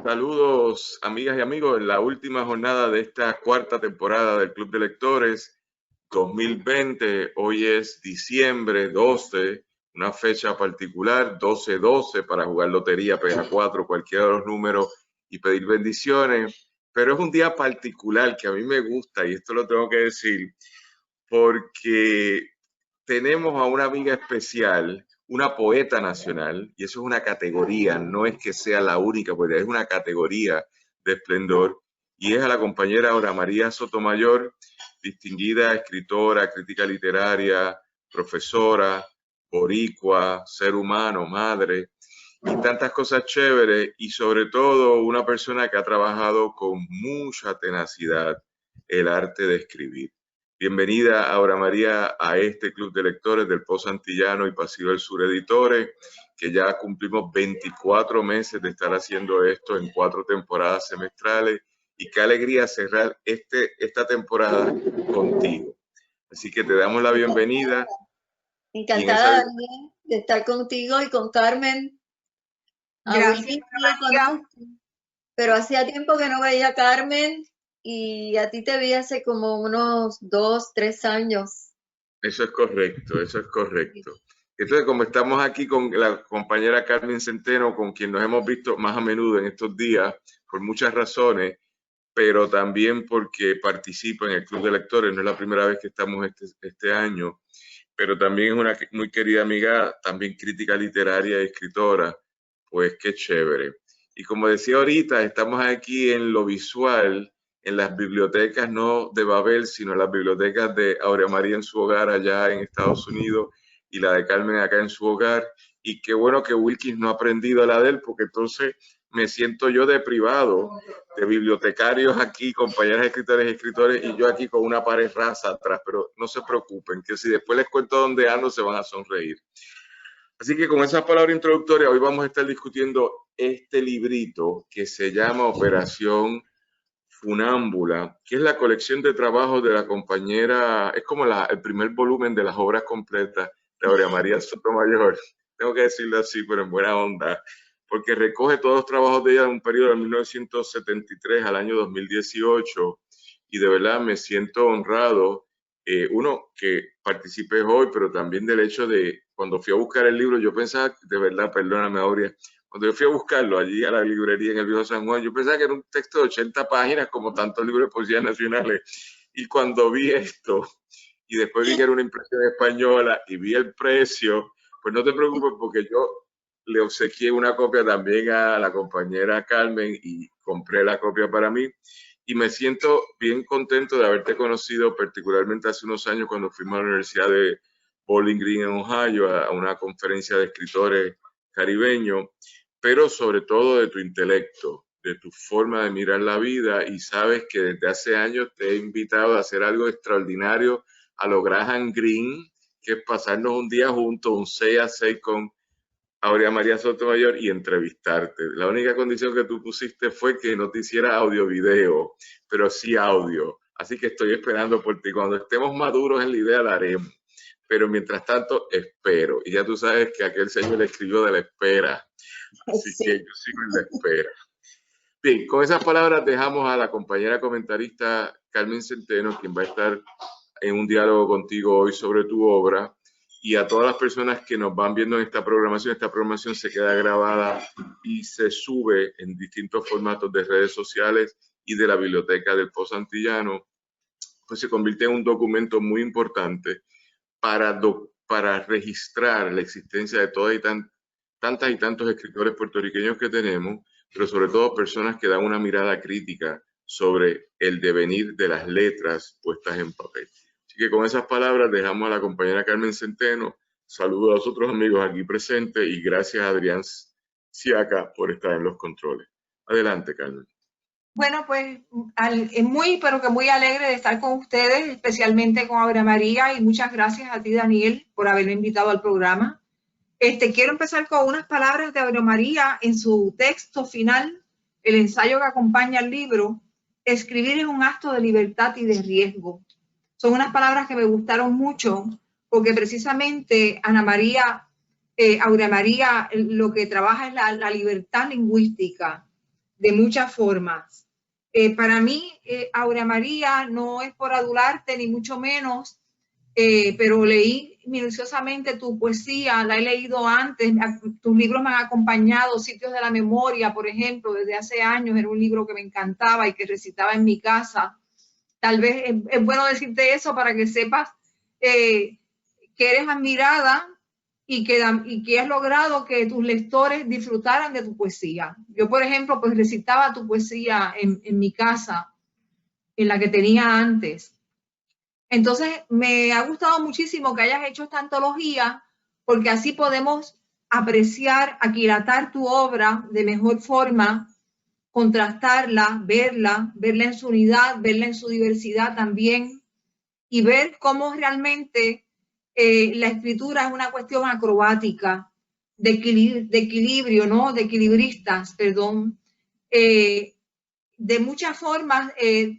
Saludos, amigas y amigos, en la última jornada de esta cuarta temporada del Club de Lectores 2020. Hoy es diciembre 12, una fecha particular, 12-12, para jugar lotería, pegar 4, cualquiera de los números y pedir bendiciones. Pero es un día particular que a mí me gusta, y esto lo tengo que decir, porque tenemos a una amiga especial, una poeta nacional, y eso es una categoría, no es que sea la única, porque es una categoría de esplendor, y es a la compañera Aura María Sotomayor, distinguida escritora, crítica literaria, profesora, boricua, ser humano, madre, y tantas cosas chéveres, y sobre todo una persona que ha trabajado con mucha tenacidad el arte de escribir. Bienvenida, Aura María, a este club de lectores del Pozo Antillano y Pasillo del Sur Editores, que ya cumplimos 24 meses de estar haciendo esto en 4 temporadas semestrales, y qué alegría cerrar esta temporada contigo. Así que te damos la bienvenida. Encantada, Daniel, de estar contigo y con Carmen. A Wilkin no lo conozco, pero hacía tiempo que no veía a Carmen y a ti te vi hace como unos 2, 3 años. Eso es correcto, eso es correcto. Entonces, como estamos aquí con la compañera Carmen Centeno, con quien nos hemos visto más a menudo en estos días, por muchas razones, pero también porque participa en el Club de Lectores, no es la primera vez que estamos este año, pero también es una muy querida amiga, también crítica literaria y escritora, pues qué chévere. Y como decía ahorita, estamos aquí en lo visual, en las bibliotecas no de Babel, sino en las bibliotecas de Aurea María en su hogar allá en Estados Unidos y la de Carmen acá en su hogar. Y qué bueno que Wilkins no ha aprendido a la de él, porque entonces me siento yo deprivado de bibliotecarios aquí, compañeras escritores y escritores, y yo aquí con una pared rasa atrás, pero no se preocupen, que si después les cuento dónde ando, se van a sonreír. Así que con esa palabra introductoria, hoy vamos a estar discutiendo este librito que se llama Operación Funámbula, que es la colección de trabajos de la compañera, es como el primer volumen de las obras completas de Aurea María Sotomayor. Tengo que decirlo así, pero en buena onda, porque recoge todos los trabajos de ella en un periodo de 1973 al año 2018, y de verdad me siento honrado, uno, que participes hoy, pero también del hecho de, cuando fui a buscar el libro, yo pensaba, de verdad, perdóname, Aurea, cuando yo fui a buscarlo allí a la librería en el Viejo San Juan, yo pensaba que era un texto de 80 páginas, como tantos libros de poesía nacionales. Y cuando vi esto, y después vi que era una impresión española y vi el precio, pues no te preocupes, porque yo le obsequié una copia también a la compañera Carmen y compré la copia para mí. Y me siento bien contento de haberte conocido, particularmente hace unos años cuando fuimos a la Universidad de Bowling Green en Ohio a una conferencia de escritores caribeños, pero sobre todo de tu intelecto, de tu forma de mirar la vida, y sabes que desde hace años te he invitado a hacer algo extraordinario a lo Graham Greene, que es pasarnos un día juntos, un 6 a 6 con Aurea María Sotomayor y entrevistarte. La única condición que tú pusiste fue que no te hiciera audio-video, pero sí audio. Así que estoy esperando por ti. Cuando estemos maduros en la idea la haremos. Pero mientras tanto, espero. Y ya tú sabes que aquel señor le escribió de la espera. Así Sí. que yo sigo en la espera. Bien, con esas palabras dejamos a la compañera comentarista Carmen Centeno, quien va a estar en un diálogo contigo hoy sobre tu obra, y a todas las personas que nos van viendo en esta programación se queda grabada y se sube en distintos formatos de redes sociales y de la biblioteca del Pozo Antillano, pues se convierte en un documento muy importante para registrar la existencia de todas y tantas y tantos escritores puertorriqueños que tenemos, pero sobre todo personas que dan una mirada crítica sobre el devenir de las letras puestas en papel. Así que con esas palabras dejamos a la compañera Carmen Centeno. Saludos a los otros amigos aquí presentes y gracias a Adrián Siaca por estar en los controles. Adelante, Carmen. Bueno, pues pero que muy alegre de estar con ustedes, especialmente con Aurea María, y muchas gracias a ti, Daniel, por haberme invitado al programa. Quiero empezar con unas palabras de Aurea María en su texto final, el ensayo que acompaña al libro. Escribir es un acto de libertad y de riesgo. Son unas palabras que me gustaron mucho porque precisamente Aurea María lo que trabaja es la libertad lingüística. de muchas formas. Para mí, Aura María, no es por adularte ni mucho menos, pero leí minuciosamente tu poesía, la he leído antes, tus libros me han acompañado, Sitios de la Memoria, por ejemplo, desde hace años, era un libro que me encantaba y que recitaba en mi casa. Tal vez es bueno decirte eso para que sepas que eres admirada y que has logrado que tus lectores disfrutaran de tu poesía. Yo, por ejemplo, pues recitaba tu poesía en mi casa, en la que tenía antes. Entonces, me ha gustado muchísimo que hayas hecho esta antología, porque así podemos apreciar, aquilatar tu obra de mejor forma, contrastarla, verla en su unidad, verla en su diversidad también, y ver cómo realmente la escritura es una cuestión acrobática, de equilibrio, ¿no? De equilibristas, perdón. De muchas formas,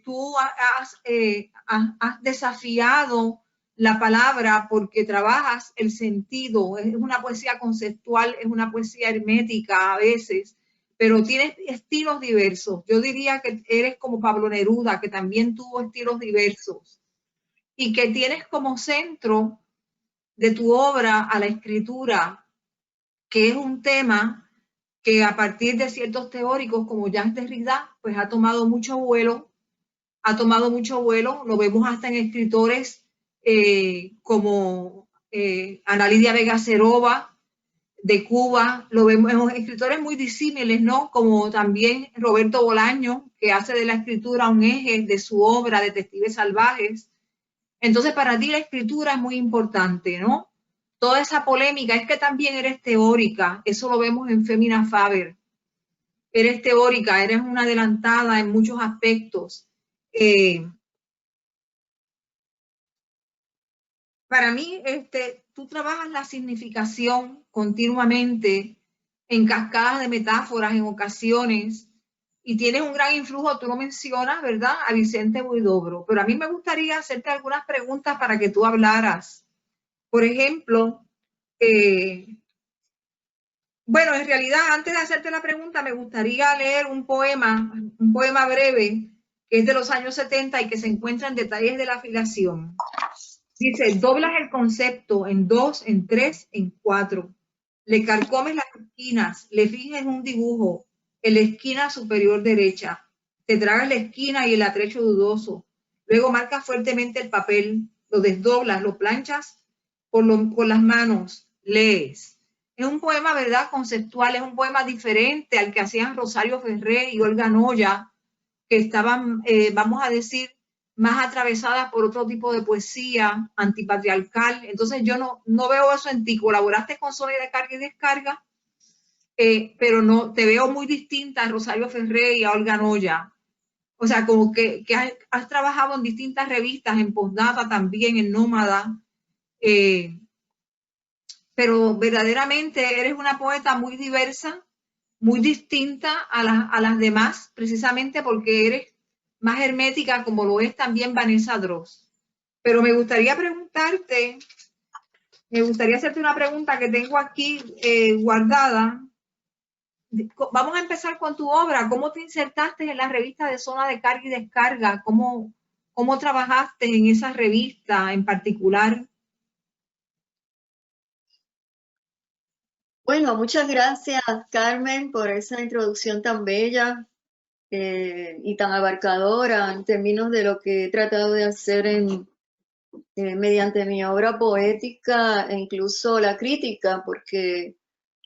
tú has desafiado la palabra porque trabajas el sentido. Es una poesía conceptual, es una poesía hermética a veces, pero tienes estilos diversos. Yo diría que eres como Pablo Neruda, que también tuvo estilos diversos, y que tienes como centro de tu obra a la escritura, que es un tema que a partir de ciertos teóricos como Jacques Derrida, pues ha tomado mucho vuelo, lo vemos hasta en escritores como Ana Lidia Vega Serova, de Cuba, lo vemos en escritores muy disímiles, ¿no? Como también Roberto Bolaño, que hace de la escritura un eje de su obra, Detectives Salvajes. Entonces, para ti la escritura es muy importante, ¿no? Toda esa polémica, es que también eres teórica, eso lo vemos en Femina Faber. Eres teórica, eres una adelantada en muchos aspectos. Para mí, tú trabajas la significación continuamente en cascadas de metáforas en ocasiones y tienes un gran influjo, tú lo mencionas, ¿verdad? A Vicente Huidobro. Pero a mí me gustaría hacerte algunas preguntas para que tú hablaras. Por ejemplo, bueno, en realidad, antes de hacerte la pregunta, me gustaría leer un poema breve, que es de los años 70 y que se encuentra en Detalles de la Afiliación. Dice, doblas el concepto en 2, en 3, en 4. Le carcomes las esquinas, le finges un dibujo en la esquina superior derecha. Te tragas la esquina y el atrecho dudoso. Luego marcas fuertemente el papel, lo desdoblas, lo planchas con las manos, lees. Es un poema, ¿verdad? Conceptual, es un poema diferente al que hacían Rosario Ferré y Olga Noya, que estaban, vamos a decir, más atravesadas por otro tipo de poesía antipatriarcal. Entonces yo no veo eso en ti. Colaboraste con Sonia de Carga y Descarga, pero no te veo muy distinta a Rosario Ferré y a Olga Noya. O sea, como que has trabajado en distintas revistas, en Postdata también, en Nómada, pero verdaderamente eres una poeta muy diversa, muy distinta a las demás, precisamente porque eres más hermética, como lo es también Vanessa Dross. Pero me gustaría hacerte una pregunta que tengo aquí guardada. Vamos a empezar con tu obra. ¿Cómo te insertaste en la revista de Zona de Carga y Descarga? ¿Cómo trabajaste en esa revista en particular? Bueno, muchas gracias, Carmen, por esa introducción tan bella y tan abarcadora en términos de lo que he tratado de hacer mediante mi obra poética e incluso la crítica, porque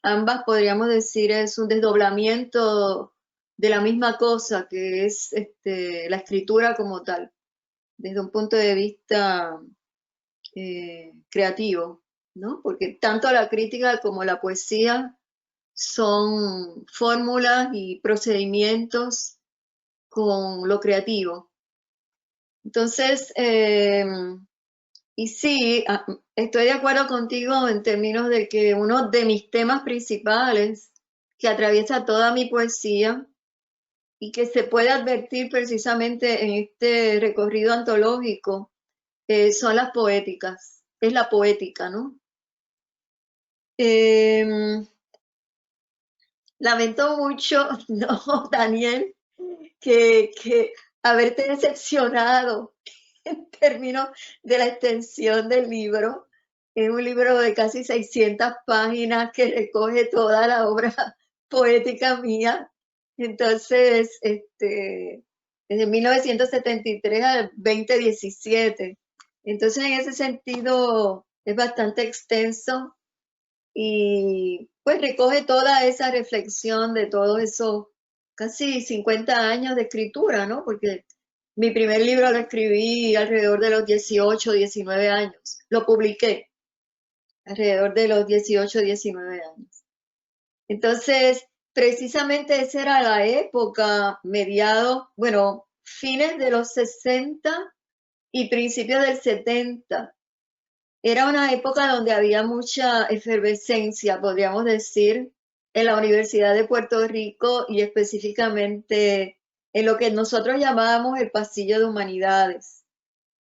ambas podríamos decir es un desdoblamiento de la misma cosa que es la escritura como tal, desde un punto de vista creativo, ¿no? Porque tanto la crítica como la poesía son fórmulas y procedimientos con lo creativo. Entonces, y sí, estoy de acuerdo contigo en términos de que uno de mis temas principales que atraviesa toda mi poesía y que se puede advertir precisamente en este recorrido antológico son las poéticas, es la poética, ¿no? lamento mucho, no, Daniel, que haberte decepcionado en términos de la extensión del libro. Es un libro de casi 600 páginas que recoge toda la obra poética mía. Entonces, desde 1973 al 2017. Entonces, en ese sentido, es bastante extenso y pues recoge toda esa reflexión de todos esos casi 50 años de escritura, ¿no? Porque mi primer libro lo escribí alrededor de los 18, 19 años. Lo publiqué alrededor de los 18, 19 años. Entonces, precisamente esa era la época, fines de los 60 y principios del 70. Era una época donde había mucha efervescencia, podríamos decir, en la Universidad de Puerto Rico y específicamente en lo que nosotros llamábamos el Pasillo de Humanidades,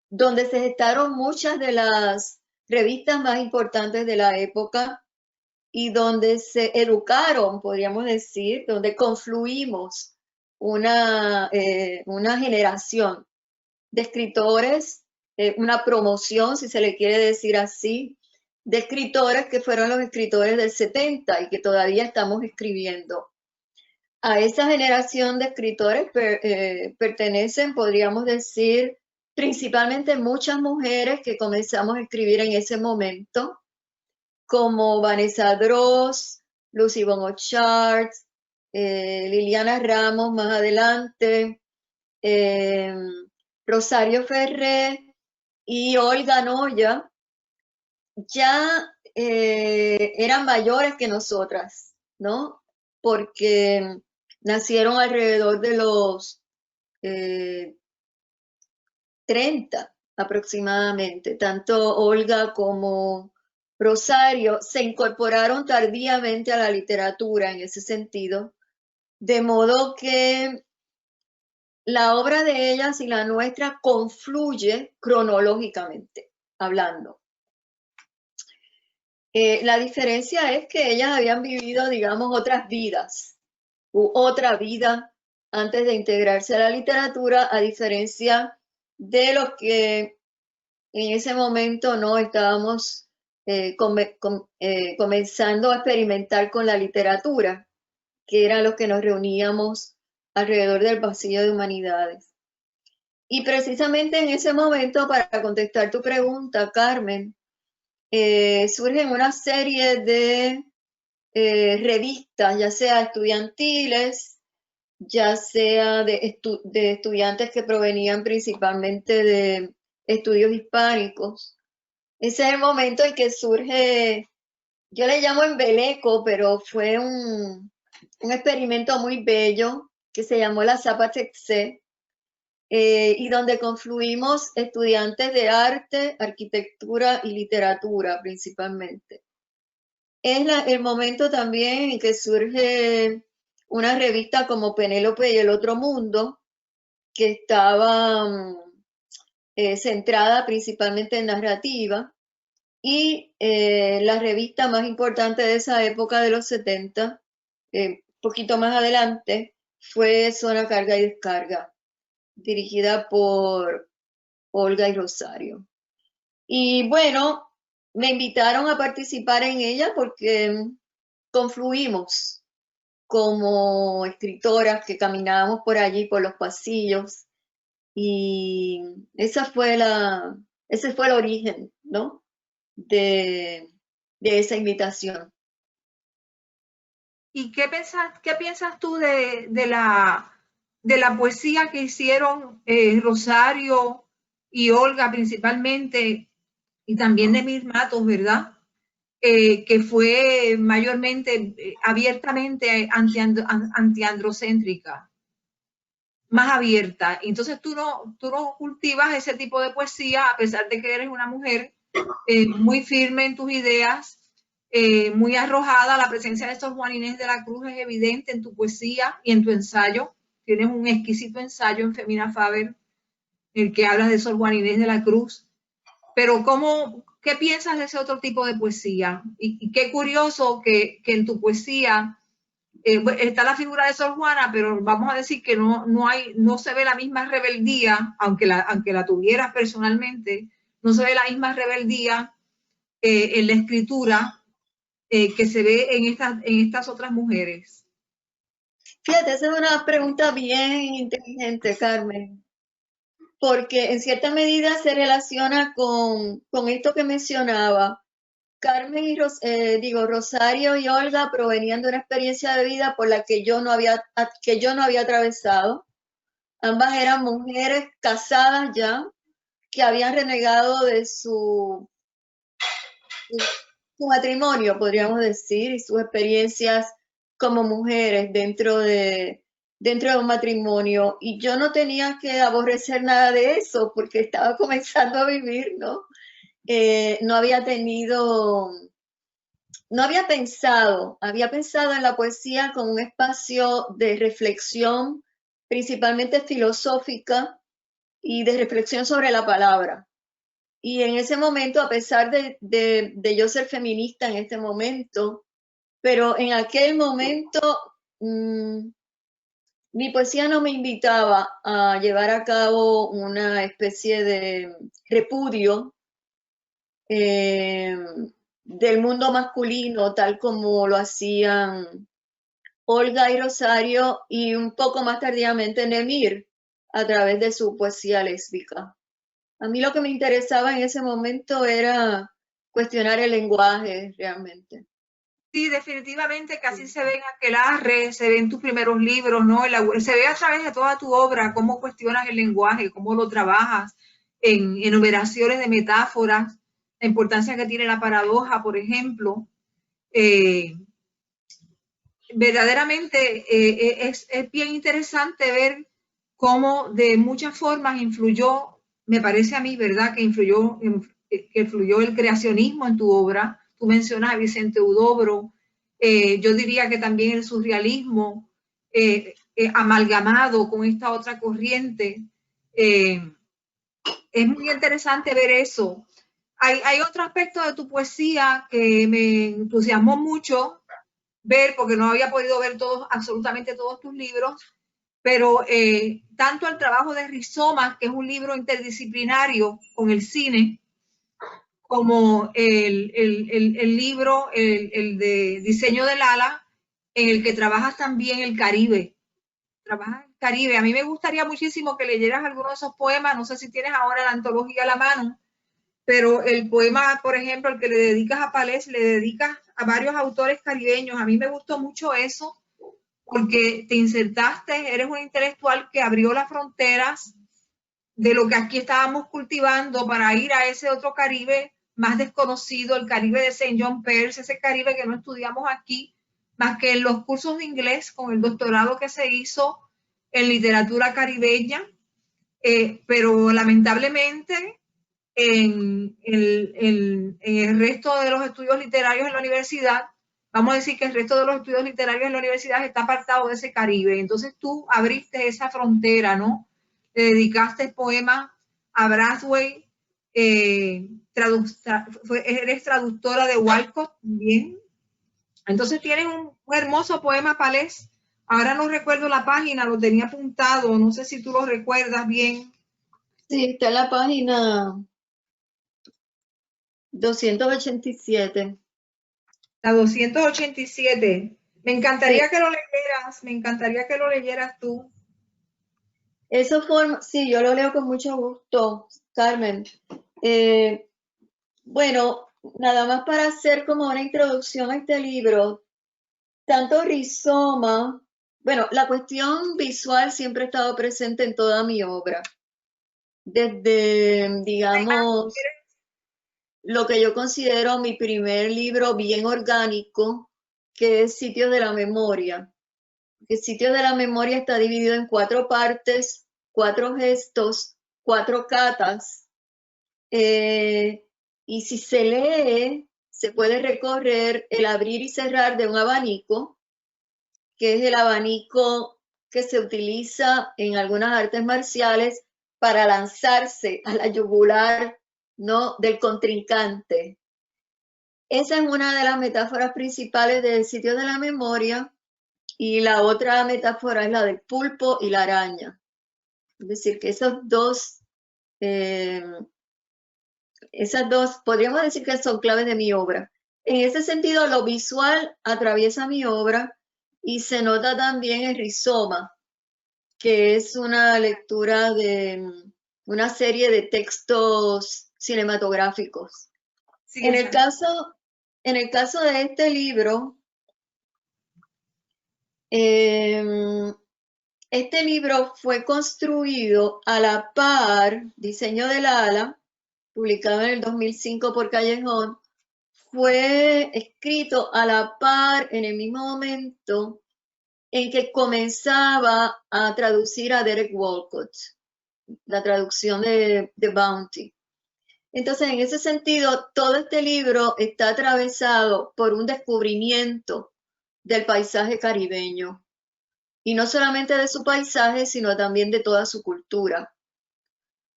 donde se gestaron muchas de las revistas más importantes de la época y donde se educaron, podríamos decir, donde confluimos una generación de escritores, una promoción, si se le quiere decir así, de escritores que fueron los escritores del 70 y que todavía estamos escribiendo. A esa generación de escritores pertenecen, podríamos decir, principalmente muchas mujeres que comenzamos a escribir en ese momento, como Vanessa Dross, Lucy Von Ochart, Liliana Ramos más adelante, Rosario Ferré y Olga Noya, ya eran mayores que nosotras, ¿no? Porque nacieron alrededor de los 30 aproximadamente. Tanto Olga como Rosario se incorporaron tardíamente a la literatura en ese sentido, de modo que la obra de ellas y la nuestra confluye cronológicamente hablando. La diferencia es que ellas habían vivido, digamos, otras vidas, u otra vida antes de integrarse a la literatura, a diferencia de los que en ese momento no estábamos comenzando a experimentar con la literatura, que eran los que nos reuníamos alrededor del Pasillo de Humanidades. Y precisamente en ese momento, para contestar tu pregunta, Carmen, surgen una serie de revistas, ya sea estudiantiles, ya sea de estudiantes que provenían principalmente de estudios hispánicos. Ese es el momento en que surge, yo le llamo embeleco, pero fue un experimento muy bello que se llamó la Zapatexé, y donde confluimos estudiantes de arte, arquitectura y literatura principalmente. Es el momento también en que surge una revista como Penélope y el Otro Mundo, que estaba centrada principalmente en narrativa, y la revista más importante de esa época de los 70, poquito más adelante, fue Zona Carga y Descarga, dirigida por Olga y Rosario. Y bueno, me invitaron a participar en ella porque confluimos como escritoras que caminábamos por allí, por los pasillos, y ese fue el origen, ¿no? de esa invitación. ¿Y qué piensas tú de la poesía que hicieron Rosario y Olga principalmente, y también de Emil Matos, ¿verdad? Que fue mayormente, abiertamente antiandrocéntrica, más abierta. Entonces tú no cultivas ese tipo de poesía, a pesar de que eres una mujer muy firme en tus ideas, muy arrojada. La presencia de Sor Juana Inés de la Cruz es evidente en tu poesía y en tu ensayo. Tienes un exquisito ensayo en Femina Faber, en el que hablas de Sor Juana Inés de la Cruz. Pero ¿qué piensas de ese otro tipo de poesía? Y qué curioso que en tu poesía está la figura de Sor Juana, pero vamos a decir que no se ve la misma rebeldía, aunque la tuvieras personalmente, no se ve la misma rebeldía en la escritura que se ve en estas otras mujeres. Fíjate, esa es una pregunta bien inteligente, Carmen, porque en cierta medida se relaciona con esto que mencionaba. Carmen y Rosario y Olga provenían de una experiencia de vida por la que yo no había atravesado. Ambas eran mujeres casadas ya, que habían renegado de su matrimonio, podríamos decir, y sus experiencias como mujeres dentro de un matrimonio. Y yo no tenía que aborrecer nada de eso porque estaba comenzando a vivir, ¿no? No había pensado en la poesía como un espacio de reflexión, principalmente filosófica y de reflexión sobre la palabra. Y en ese momento, a pesar de yo ser feminista en este momento, pero en aquel momento mi poesía no me invitaba a llevar a cabo una especie de repudio del mundo masculino, tal como lo hacían Olga y Rosario, y un poco más tardíamente Nemir, a través de su poesía lésbica. A mí lo que me interesaba en ese momento era cuestionar el lenguaje realmente. Sí, definitivamente que así se ve en Aquelarre, se ve en tus primeros libros, ¿no? Se ve a través de toda tu obra cómo cuestionas el lenguaje, cómo lo trabajas en enumeraciones de metáforas, la importancia que tiene la paradoja, por ejemplo. Verdaderamente es bien interesante ver cómo de muchas formas influyó, me parece a mí, ¿verdad? Que influyó el creacionismo en tu obra. Tú mencionas a Vicente Huidobro, yo diría que también el surrealismo amalgamado con esta otra corriente. Es muy interesante ver eso. Hay otro aspecto de tu poesía que me entusiasmó mucho ver, porque no había podido ver absolutamente todos tus libros, pero tanto el trabajo de Rizomas, que es un libro interdisciplinario con el cine, como el libro, el de Diseño del Ala, en el que trabajas también el Caribe. Trabajas el Caribe. A mí me gustaría muchísimo que leyeras alguno de esos poemas. No sé si tienes ahora la antología a la mano, pero el poema, por ejemplo, el que le dedicas a Palés, le dedicas a varios autores caribeños. A mí me gustó mucho eso, porque te insertaste, eres un intelectual que abrió las fronteras de lo que aquí estábamos cultivando para ir a ese otro Caribe más desconocido, el Caribe de St. John Pearce, ese Caribe que no estudiamos aquí, más que en los cursos de inglés con el doctorado que se hizo en literatura caribeña, pero lamentablemente en el resto de los estudios literarios en la universidad, vamos a decir que el resto de los estudios literarios en la universidad está apartado de ese Caribe. Entonces tú abriste esa frontera, ¿no? Le dedicaste poemas a Brathwaite, eres traductora de Walcott también. Entonces tienes un hermoso poema, Palés. Ahora no recuerdo la página, lo tenía apuntado, no sé si tú lo recuerdas bien. Sí, está en la página 287. La 287. Me encantaría Sí. que lo leyeras, me encantaría que lo leyeras tú. Eso forma, sí, yo lo leo con mucho gusto, Carmen. Bueno, nada más para hacer como una introducción a este libro, tanto Rizoma, bueno, la cuestión visual siempre ha estado presente en toda mi obra. Desde, digamos, lo que yo considero mi primer libro bien orgánico, que es Sitios de la Memoria. El Sitio de la Memoria está dividido en 4 partes, 4 gestos, 4 catas. Y si se lee, se puede recorrer el abrir y cerrar de un abanico, que es el abanico que se utiliza en algunas artes marciales para lanzarse a la yugular, ¿no?, del contrincante. Esa es una de las metáforas principales del Sitio de la Memoria. Y la otra metáfora es la del pulpo y la araña. Es decir, que esas dos, podríamos decir que son claves de mi obra. En ese sentido, lo visual atraviesa mi obra y se nota también el rizoma, que es una lectura de una serie de textos cinematográficos. Sí, en el caso de este libro, este libro fue construido a la par, diseño del ala, publicado en el 2005 por Callejón, fue escrito a la par en el mismo momento en que comenzaba a traducir a Derek Walcott, la traducción de Bounty. Entonces, en ese sentido, todo este libro está atravesado por un descubrimiento del paisaje caribeño. Y no solamente de su paisaje, sino también de toda su cultura.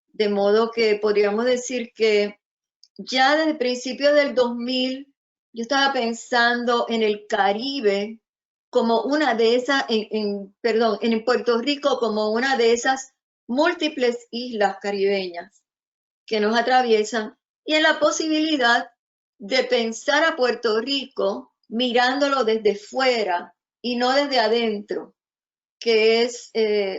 De modo que podríamos decir que ya desde el principio del 2000, yo estaba pensando en el Caribe como una de esas, en Puerto Rico como una de esas múltiples islas caribeñas que nos atraviesan, y en la posibilidad de pensar a Puerto Rico mirándolo desde fuera y no desde adentro, que es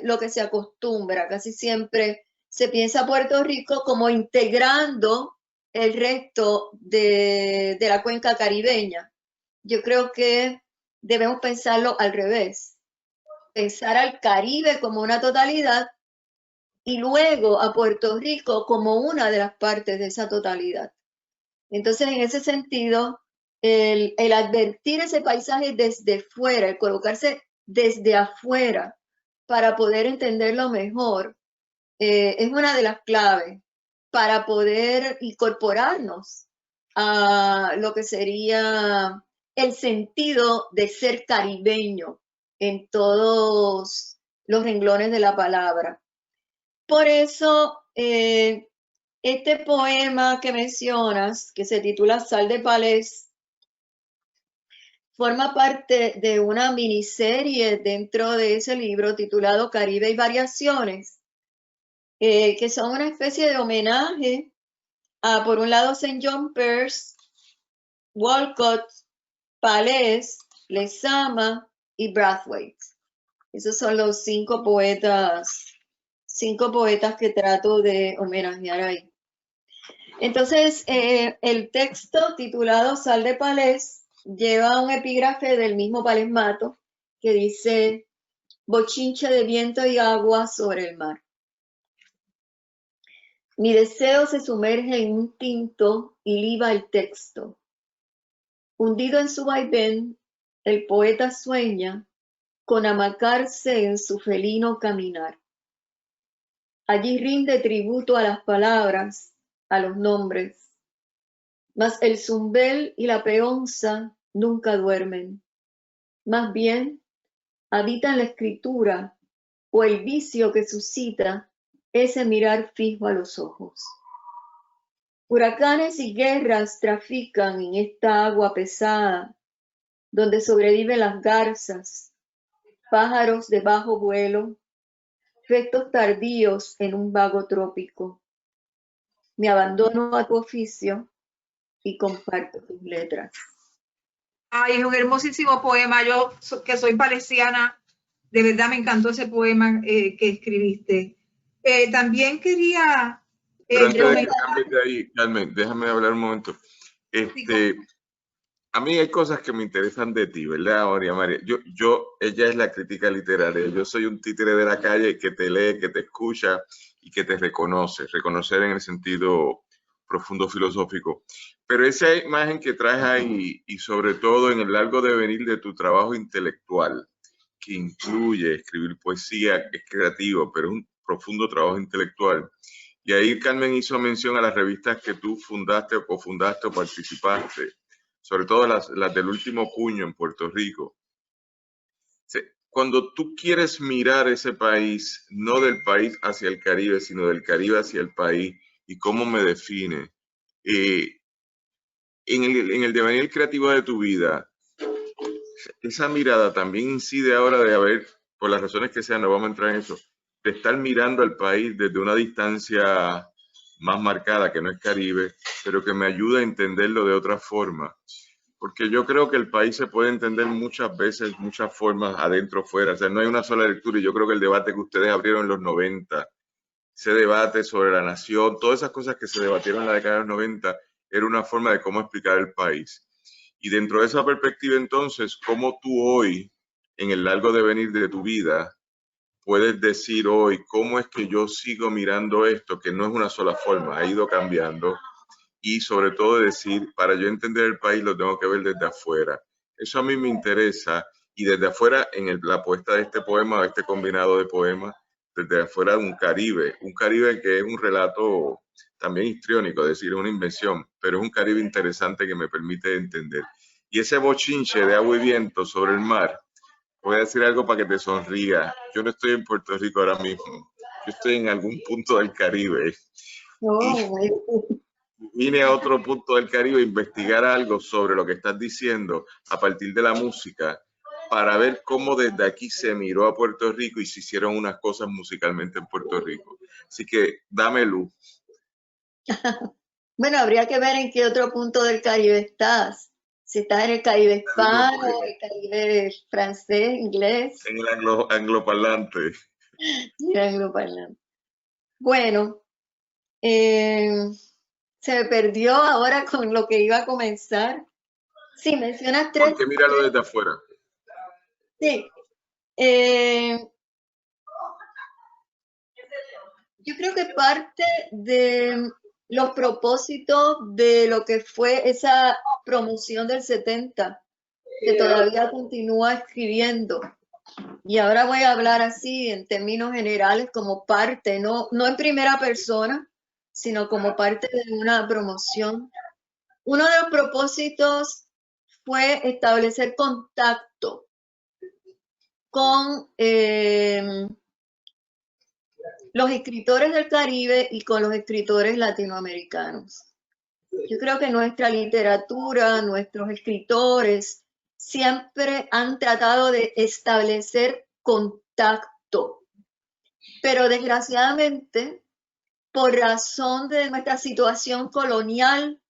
lo que se acostumbra. Casi siempre se piensa a Puerto Rico como integrando el resto de la cuenca caribeña. Yo creo que debemos pensarlo al revés, pensar al Caribe como una totalidad y luego a Puerto Rico como una de las partes de esa totalidad. Entonces, en ese sentido, el advertir ese paisaje desde fuera, el colocarse desde afuera para poder entenderlo mejor, es una de las claves para poder incorporarnos a lo que sería el sentido de ser caribeño en todos los renglones de la palabra. Por eso, este poema que mencionas, que se titula Sal de Palés, forma parte de una miniserie dentro de ese libro titulado Caribe y Variaciones, que son una especie de homenaje a, por un lado, St. John Peirce, Walcott, Palés, Lezama y Brathwaite. Esos son los cinco poetas que trato de homenajear ahí. Entonces, el texto titulado Sal de Palés lleva un epígrafe del mismo Palés Mato que dice: bochinche de viento y agua sobre el mar. Mi deseo se sumerge en un tinto y liba el texto. Hundido en su vaivén, el poeta sueña con amacarse en su felino caminar. Allí rinde tributo a las palabras, a los nombres, mas el zumbel y la peonza nunca duermen. Más bien, habitan la escritura o el vicio que suscita ese mirar fijo a los ojos. Huracanes y guerras trafican en esta agua pesada, donde sobreviven las garzas, pájaros de bajo vuelo, efectos tardíos en un vago trópico. Me abandono a tu oficio y comparto tus letras. Ay, es un hermosísimo poema. Yo, que soy palesiana, de verdad me encantó ese poema que escribiste. También quería... Pero antes de que cambies de ahí, Carmen, déjame hablar un momento. A mí hay cosas que me interesan de ti, ¿verdad, María? Ella es la crítica literaria. Yo soy un títere de la calle que te lee, que te escucha y que te reconoce. Reconocer en el sentido profundo filosófico. Pero esa imagen que traes ahí, y sobre todo en el largo devenir de tu trabajo intelectual, que incluye escribir poesía, que es creativo, pero es un profundo trabajo intelectual. Y ahí Carmen hizo mención a las revistas que tú fundaste o cofundaste o participaste, sobre todo las del Último Puño en Puerto Rico. Cuando tú quieres mirar ese país, no del país hacia el Caribe, sino del Caribe hacia el país, y cómo me define, en el devenir creativo de tu vida, esa mirada también incide ahora de haber, por las razones que sean, no vamos a entrar en eso, de estar mirando al país desde una distancia más marcada, que no es Caribe, pero que me ayuda a entenderlo de otra forma. Porque yo creo que el país se puede entender muchas veces, muchas formas, adentro, fuera. O sea, no hay una sola lectura, y yo creo que el debate que ustedes abrieron en los 90, ese debate sobre la nación, todas esas cosas que se debatieron en la década de los 90, era una forma de cómo explicar el país. Y dentro de esa perspectiva, entonces, ¿cómo tú hoy, en el largo devenir de tu vida, puedes decir hoy cómo es que yo sigo mirando esto, que no es una sola forma, ha ido cambiando? Y sobre todo decir, para yo entender el país lo tengo que ver desde afuera. Eso a mí me interesa, y desde afuera en la puesta de este poema, de este combinado de poemas, desde afuera de un Caribe que es un relato también histriónico, es decir, una invención, pero es un Caribe interesante que me permite entender. Y ese bochinche de agua y viento sobre el mar, voy a decir algo para que te sonría. Yo no estoy en Puerto Rico ahora mismo, yo estoy en algún punto del Caribe. Vine a otro punto del Caribe a investigar algo sobre lo que estás diciendo a partir de la música, para ver cómo desde aquí se miró a Puerto Rico y se hicieron unas cosas musicalmente en Puerto Rico. Así que dame luz. Bueno, habría que ver en qué otro punto del Caribe estás. Si estás en el Caribe hispano, el Caribe francés, inglés. En el angloparlante. En el angloparlante. Bueno, se me perdió ahora con lo que iba a comenzar. Sí, mencionas tres. ¿Por qué míralo desde afuera? Sí. Yo creo que parte de los propósitos de lo que fue esa promoción del 70, que todavía continúa escribiendo. Y ahora voy a hablar así en términos generales como parte, no en primera persona, sino como parte de una promoción. Uno de los propósitos fue establecer contacto con los escritores del Caribe y con los escritores latinoamericanos. Yo creo que nuestra literatura, nuestros escritores, siempre han tratado de establecer contacto, pero desgraciadamente, por razón de nuestra situación colonial,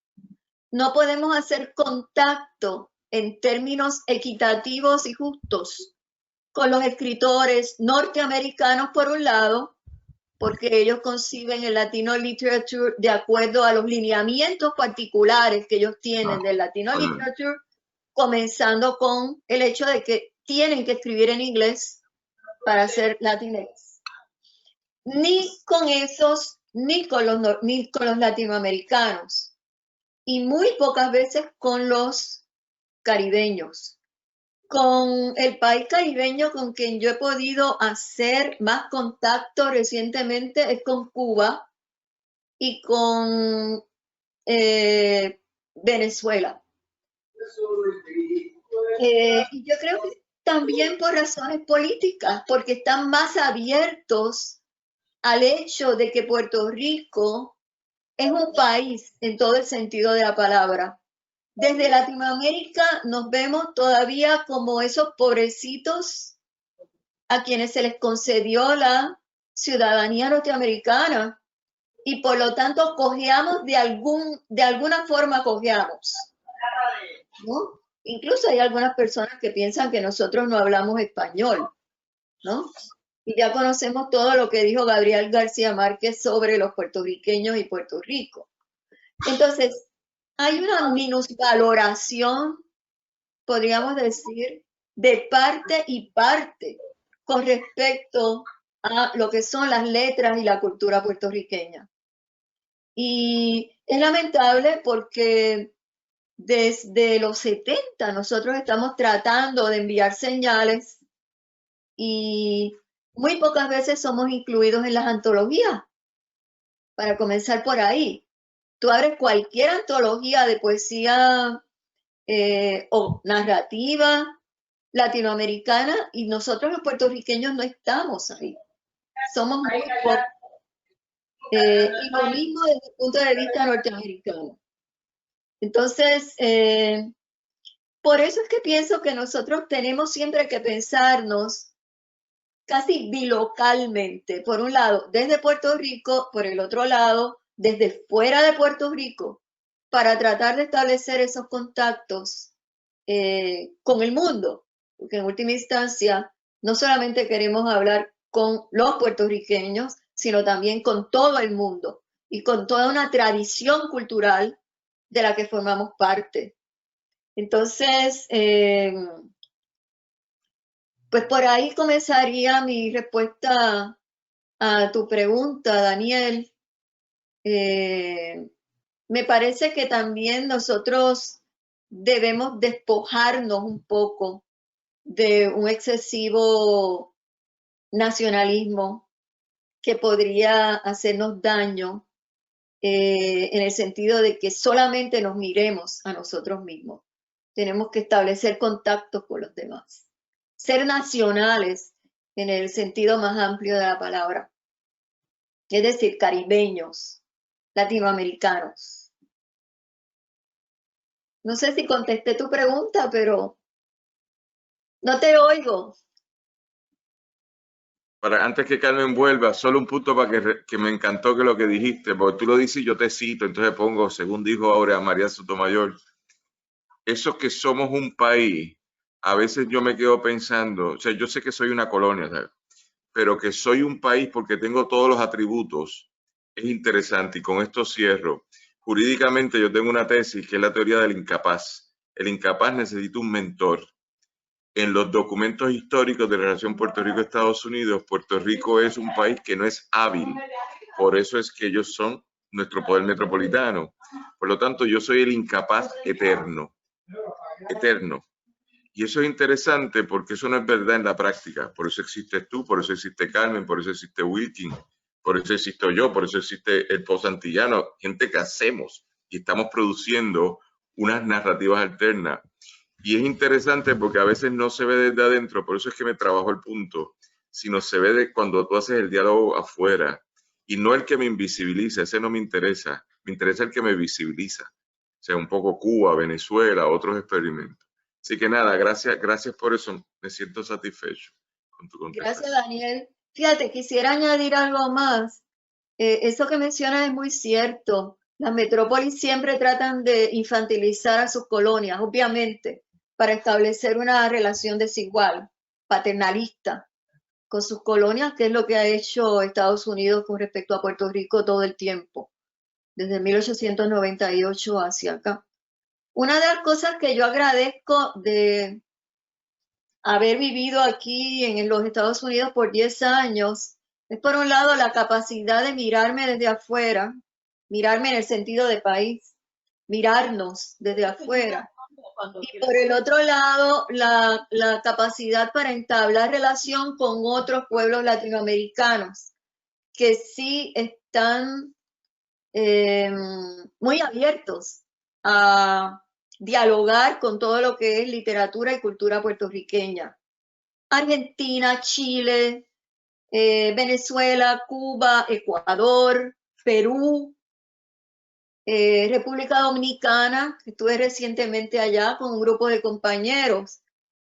no podemos hacer contacto en términos equitativos y justos con los escritores norteamericanos por un lado, porque ellos conciben el Latino Literature de acuerdo a los lineamientos particulares que ellos tienen del Latino Literature, comenzando con el hecho de que tienen que escribir en inglés para ser Latinx. Ni con esos, ni con los latinoamericanos, y muy pocas veces con los caribeños. Con el país caribeño con quien yo he podido hacer más contacto recientemente es con Cuba y con Venezuela. Y yo creo que también por razones políticas, porque están más abiertos al hecho de que Puerto Rico es un país en todo el sentido de la palabra. Desde Latinoamérica nos vemos todavía como esos pobrecitos a quienes se les concedió la ciudadanía norteamericana y por lo tanto cojeamos de alguna forma cojeamos, ¿no? Incluso hay algunas personas que piensan que nosotros no hablamos español, ¿no? Y ya conocemos todo lo que dijo Gabriel García Márquez sobre los puertorriqueños y Puerto Rico. Entonces, hay una minusvaloración, podríamos decir, de parte y parte con respecto a lo que son las letras y la cultura puertorriqueña. Y es lamentable porque desde los 70 nosotros estamos tratando de enviar señales y muy pocas veces somos incluidos en las antologías. Para comenzar por ahí, tú abres cualquier antología de poesía o narrativa latinoamericana y nosotros los puertorriqueños no estamos ahí. Somos muy pocos. Y lo mismo desde el punto de vista norteamericano. Entonces, por eso es que pienso que nosotros tenemos siempre que pensarnos casi bilocalmente. Por un lado, desde Puerto Rico, por el otro lado, desde fuera de Puerto Rico, para tratar de establecer esos contactos con el mundo. Porque en última instancia, no solamente queremos hablar con los puertorriqueños, sino también con todo el mundo y con toda una tradición cultural de la que formamos parte. Entonces, pues por ahí comenzaría mi respuesta a tu pregunta, Daniel. Me parece que también nosotros debemos despojarnos un poco de un excesivo nacionalismo que podría hacernos daño en el sentido de que solamente nos miremos a nosotros mismos. Tenemos que establecer contactos con los demás. Ser nacionales en el sentido más amplio de la palabra. Es decir, caribeños, latinoamericanos. No sé si contesté tu pregunta, pero no te oigo. Antes que Carmen vuelva, solo un punto para que me encantó que lo que dijiste, porque tú lo dices y yo te cito, entonces pongo, según dijo ahora María Sotomayor, eso que somos un país, a veces yo me quedo pensando, o sea, yo sé que soy una colonia, ¿sabes? Pero que soy un país porque tengo todos los atributos, es interesante. Y con esto cierro. Jurídicamente yo tengo una tesis que es la teoría del incapaz. El incapaz necesita un mentor. En los documentos históricos de relación Puerto Rico-Estados Unidos, Puerto Rico es un país que no es hábil. Por eso es que ellos son nuestro poder metropolitano. Por lo tanto, yo soy el incapaz eterno. Eterno. Y eso es interesante porque eso no es verdad en la práctica. Por eso existes tú, por eso existe Carmen, por eso existe Wilkin, por eso existo yo, por eso existe el Postantillano, gente que hacemos y estamos produciendo unas narrativas alternas. Y es interesante porque a veces no se ve desde adentro, por eso es que me trabajo el punto, sino se ve de cuando tú haces el diálogo afuera. Y no el que me invisibiliza, ese no me interesa el que me visibiliza. O sea, un poco Cuba, Venezuela, otros experimentos. Así que nada, gracias por eso. Me siento satisfecho con tu contestación. Gracias, Daniel. Fíjate, quisiera añadir algo más. Eso que mencionas es muy cierto. Las metrópolis siempre tratan de infantilizar a sus colonias, obviamente, para establecer una relación desigual, paternalista, con sus colonias, que es lo que ha hecho Estados Unidos con respecto a Puerto Rico todo el tiempo, desde 1898 hacia acá. Una de las cosas que yo agradezco de haber vivido aquí en los Estados Unidos por 10 años es, por un lado, la capacidad de mirarme desde afuera, mirarme en el sentido de país, mirarnos desde afuera. Y por el otro lado, la capacidad para entablar relación con otros pueblos latinoamericanos que sí están muy abiertos a dialogar con todo lo que es literatura y cultura puertorriqueña. Argentina, Chile, Venezuela, Cuba, Ecuador, Perú, República Dominicana, que estuve recientemente allá con un grupo de compañeros,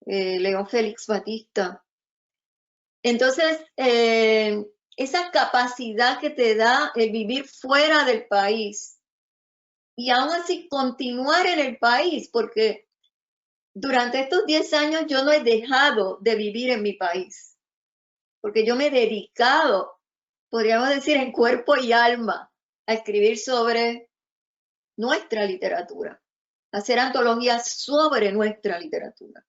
León Félix Batista. Entonces, esa capacidad que te da el vivir fuera del país y aún así continuar en el país, porque durante estos 10 años yo no he dejado de vivir en mi país, porque yo me he dedicado, podríamos decir, en cuerpo y alma a escribir sobre nuestra literatura, a hacer antologías sobre nuestra literatura.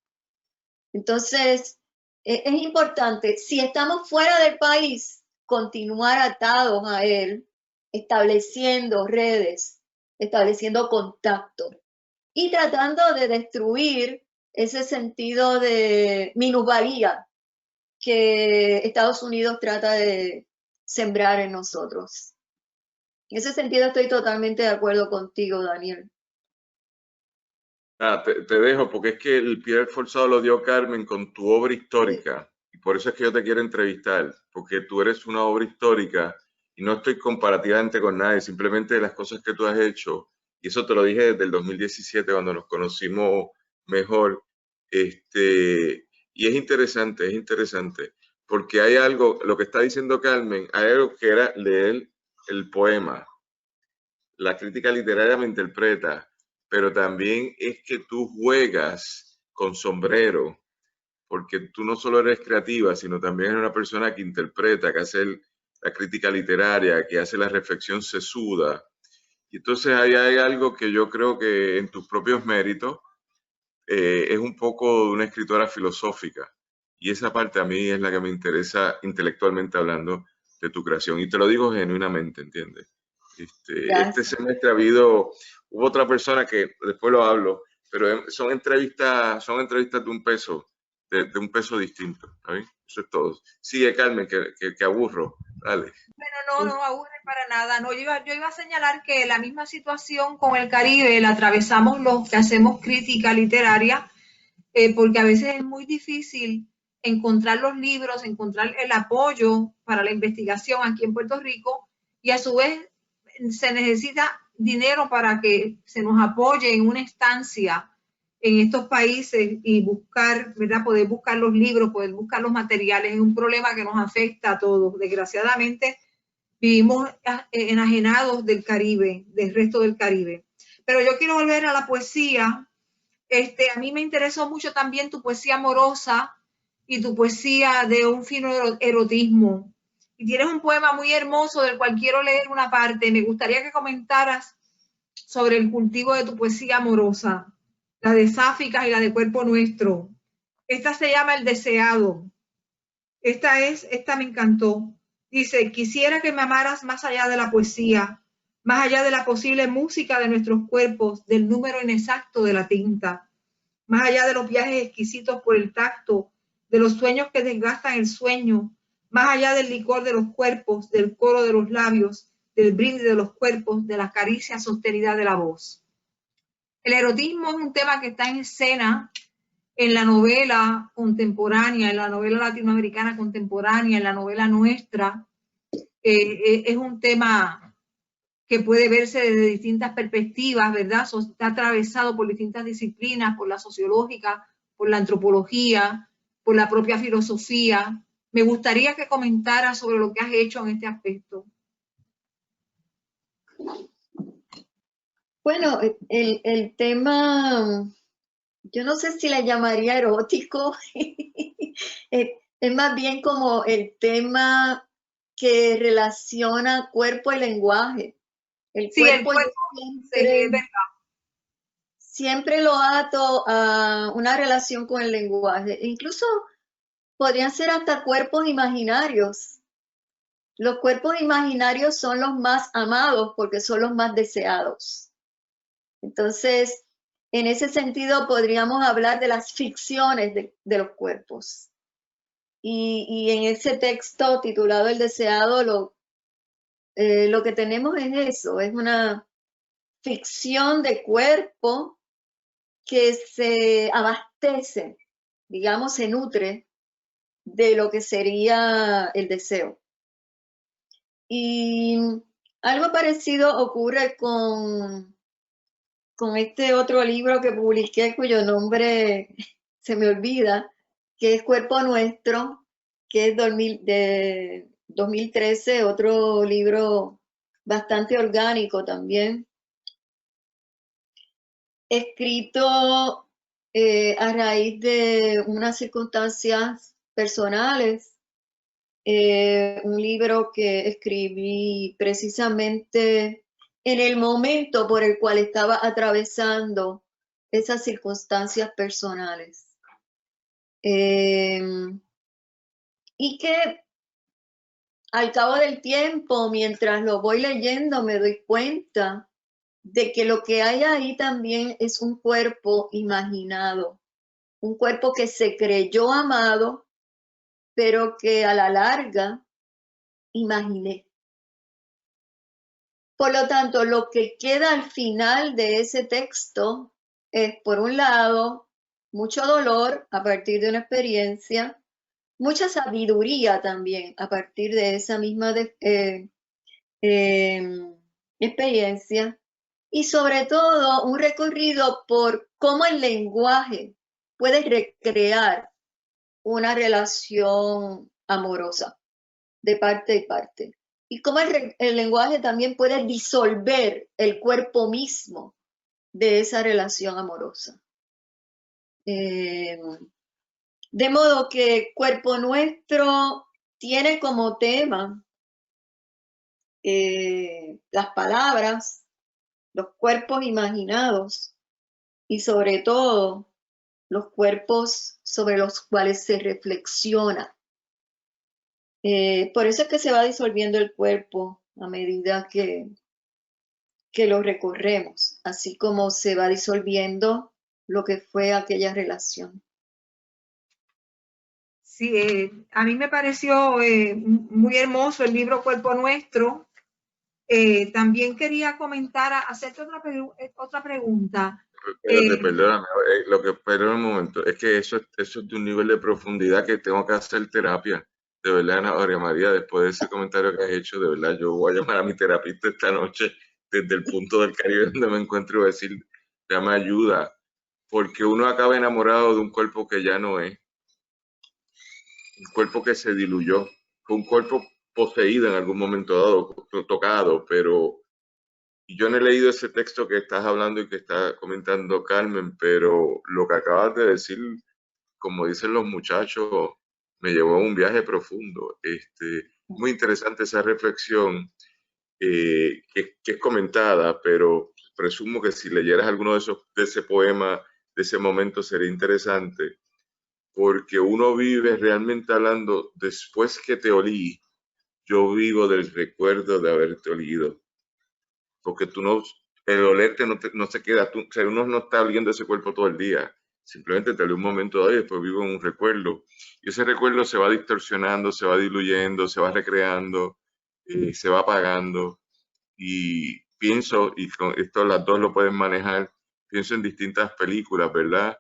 Entonces, es importante, si estamos fuera del país, continuar atados a él, estableciendo redes, estableciendo contacto y tratando de destruir ese sentido de minusvalía que Estados Unidos trata de sembrar en nosotros. En ese sentido estoy totalmente de acuerdo contigo, Daniel. Te dejo porque es que el pie forzado lo dio Carmen con tu obra histórica. Y por eso es que yo te quiero entrevistar, porque tú eres una obra histórica y no estoy comparativamente con nadie, simplemente de las cosas que tú has hecho. Y eso te lo dije desde el 2017 cuando nos conocimos mejor. Y es interesante, porque hay algo, lo que está diciendo Carmen, hay algo que era leer el poema. La crítica literaria me interpreta, pero también es que tú juegas con sombrero, porque tú no solo eres creativa, sino también eres una persona que interpreta, que hace la crítica literaria, que hace la reflexión sesuda. Y entonces ahí hay algo que yo creo que en tus propios méritos es un poco de una escritora filosófica. Y esa parte a mí es la que me interesa intelectualmente hablando de tu creación. Y te lo digo genuinamente, ¿entiendes? Este semestre hubo otra persona que después lo hablo, pero son entrevistas de un peso, de un peso distinto. ¿Sabes? Eso es todo. Sigue, Carmen, que aburro. Dale. Bueno, no aburre para nada. No, yo iba a señalar que la misma situación con el Caribe la atravesamos los que hacemos crítica literaria, porque a veces es muy difícil encontrar los libros, encontrar el apoyo para la investigación aquí en Puerto Rico, y a su vez se necesita dinero para que se nos apoye en una estancia en estos países y buscar, ¿verdad? Poder buscar los libros, poder buscar los materiales. Es un problema que nos afecta a todos. Desgraciadamente, vivimos enajenados del Caribe, del resto del Caribe. Pero yo quiero volver a la poesía. A mí me interesó mucho también tu poesía amorosa y tu poesía de un fino erotismo. Y tienes un poema muy hermoso del cual quiero leer una parte. Me gustaría que comentaras sobre el cultivo de tu poesía amorosa, la de Sáficas y la de Cuerpo Nuestro. Esta se llama El Deseado. Esta me encantó. Dice: quisiera que me amaras más allá de la poesía, más allá de la posible música de nuestros cuerpos, del número inexacto de la tinta, más allá de los viajes exquisitos por el tacto, de los sueños que desgastan el sueño, más allá del licor de los cuerpos, del coro de los labios, del brindis de los cuerpos, de la caricia sostenida de la voz. El erotismo es un tema que está en escena en la novela contemporánea, en la novela latinoamericana contemporánea, en la novela nuestra. Es un tema que puede verse desde distintas perspectivas, ¿verdad? Está atravesado por distintas disciplinas, por la sociológica, por la antropología, por la propia filosofía. Me gustaría que comentaras sobre lo que has hecho en este aspecto. Bueno, el tema, yo no sé si la llamaría erótico, es más bien como el tema que relaciona cuerpo y lenguaje. El cuerpo siempre lo ato a una relación con el lenguaje. Incluso podrían ser hasta cuerpos imaginarios. Los cuerpos imaginarios son los más amados porque son los más deseados. Entonces, en ese sentido podríamos hablar de las ficciones de los cuerpos. Y en ese texto titulado El Deseado, lo que tenemos es eso, es una ficción de cuerpo que se abastece, digamos, se nutre de lo que sería el deseo. Y algo parecido ocurre con este otro libro que publiqué, cuyo nombre se me olvida, que es Cuerpo Nuestro, que es de 2013, otro libro bastante orgánico también, escrito a raíz de unas circunstancias personales, un libro que escribí precisamente en el momento por el cual estaba atravesando esas circunstancias personales. Y que al cabo del tiempo, mientras lo voy leyendo, me doy cuenta de que lo que hay ahí también es un cuerpo imaginado, un cuerpo que se creyó amado, pero que a la larga imaginé. Por lo tanto, lo que queda al final de ese texto es, por un lado, mucho dolor a partir de una experiencia, mucha sabiduría también a partir de esa misma experiencia, y sobre todo un recorrido por cómo el lenguaje puede recrear una relación amorosa de parte y parte. Y cómo el lenguaje también puede disolver el cuerpo mismo de esa relación amorosa. De modo que Cuerpo Nuestro tiene como tema las palabras, los cuerpos imaginados y sobre todo los cuerpos sobre los cuales se reflexiona. Por eso es que se va disolviendo el cuerpo a medida que lo recorremos, así como se va disolviendo lo que fue aquella relación. Sí, a mí me pareció muy hermoso el libro Cuerpo Nuestro. También quería comentar, hacerte otra pregunta. Perdóname, perdóname un momento, es que eso es de un nivel de profundidad que tengo que hacer terapia. De verdad, Ana María, después de ese comentario que has hecho, de verdad, yo voy a llamar a mi terapista esta noche desde el punto del Caribe donde me encuentro y voy a decir, dame ayuda, porque uno acaba enamorado de un cuerpo que ya no es, un cuerpo que se diluyó, fue un cuerpo poseído en algún momento dado, tocado, pero yo no he leído ese texto que estás hablando y que está comentando Carmen, pero lo que acabas de decir, como dicen los muchachos, me llevó a un viaje profundo. Muy interesante esa reflexión que es comentada, pero presumo que si leyeras alguno de ese poema, de ese momento, sería interesante, porque uno vive realmente hablando, después que te olí, yo vivo del recuerdo de haberte olido, porque el olerte no se queda, o sea, uno no está oliendo ese cuerpo todo el día, simplemente te olí un momento dado y después vivo en un recuerdo, y ese recuerdo se va distorsionando, se va diluyendo, se va recreando, se va apagando, y pienso, y con esto las dos lo pueden manejar, pienso en distintas películas, ¿verdad?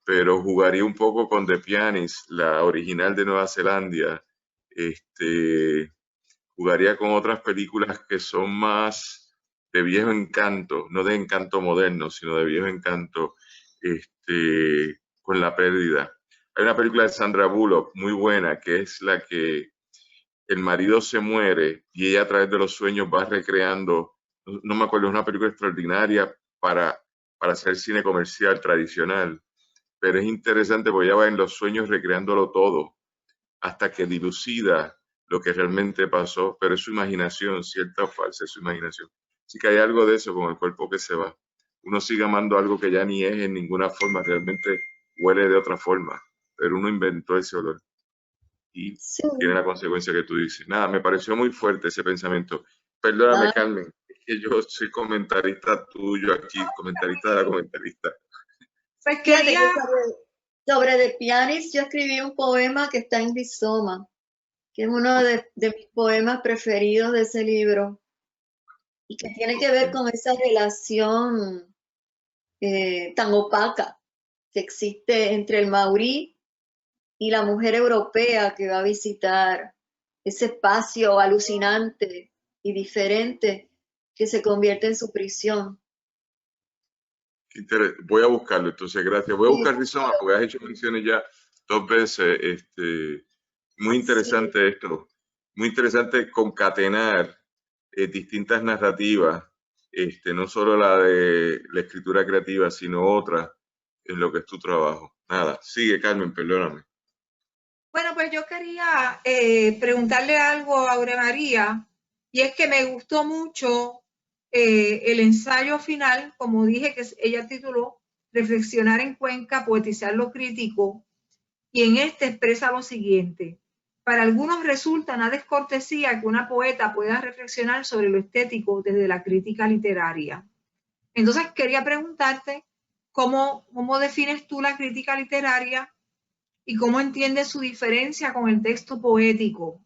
Pero jugaría un poco con The Pianist, la original de Nueva Zelanda, jugaría con otras películas que son más de viejo encanto, no de encanto moderno, sino de viejo encanto, con la pérdida. Hay una película de Sandra Bullock muy buena, que es la que el marido se muere y ella a través de los sueños va recreando, no me acuerdo, es una película extraordinaria para hacer cine comercial tradicional, pero es interesante porque ella va en los sueños recreándolo todo, hasta que dilucida lo que realmente pasó, pero es su imaginación, cierta o falsa, es su imaginación. Así que hay algo de eso con el cuerpo que se va. Uno sigue amando algo que ya ni es en ninguna forma, realmente huele de otra forma, pero uno inventó ese olor y Sí. tiene la consecuencia que tú dices. Nada, me pareció muy fuerte ese pensamiento. Perdóname, Carmen, es que yo soy comentarista tuyo aquí, comentarista de la comentarista. Pues Fíjate quería... que sobre The Pianist yo escribí un poema que está en Rizoma, que es uno de mis poemas preferidos de ese libro y que tiene que ver con esa relación tan opaca que existe entre el maurí y la mujer europea que va a visitar ese espacio alucinante y diferente que se convierte en su prisión. Voy a buscarlo, entonces, gracias. Voy a buscar Rizoma porque has hecho menciones ya 2 veces. Muy interesante esto. Muy interesante concatenar distintas narrativas, no solo la de la escritura creativa, sino otras en lo que es tu trabajo. Nada, sigue, Carmen, perdóname. Bueno, pues yo quería preguntarle algo a Aure María, y es que me gustó mucho el ensayo final, como dije, que ella tituló Reflexionar en Cuenca, poetizar lo crítico, y en este expresa lo siguiente: para algunos resulta una descortesía que una poeta pueda reflexionar sobre lo estético desde la crítica literaria. Entonces quería preguntarte cómo defines tú la crítica literaria y cómo entiendes su diferencia con el texto poético.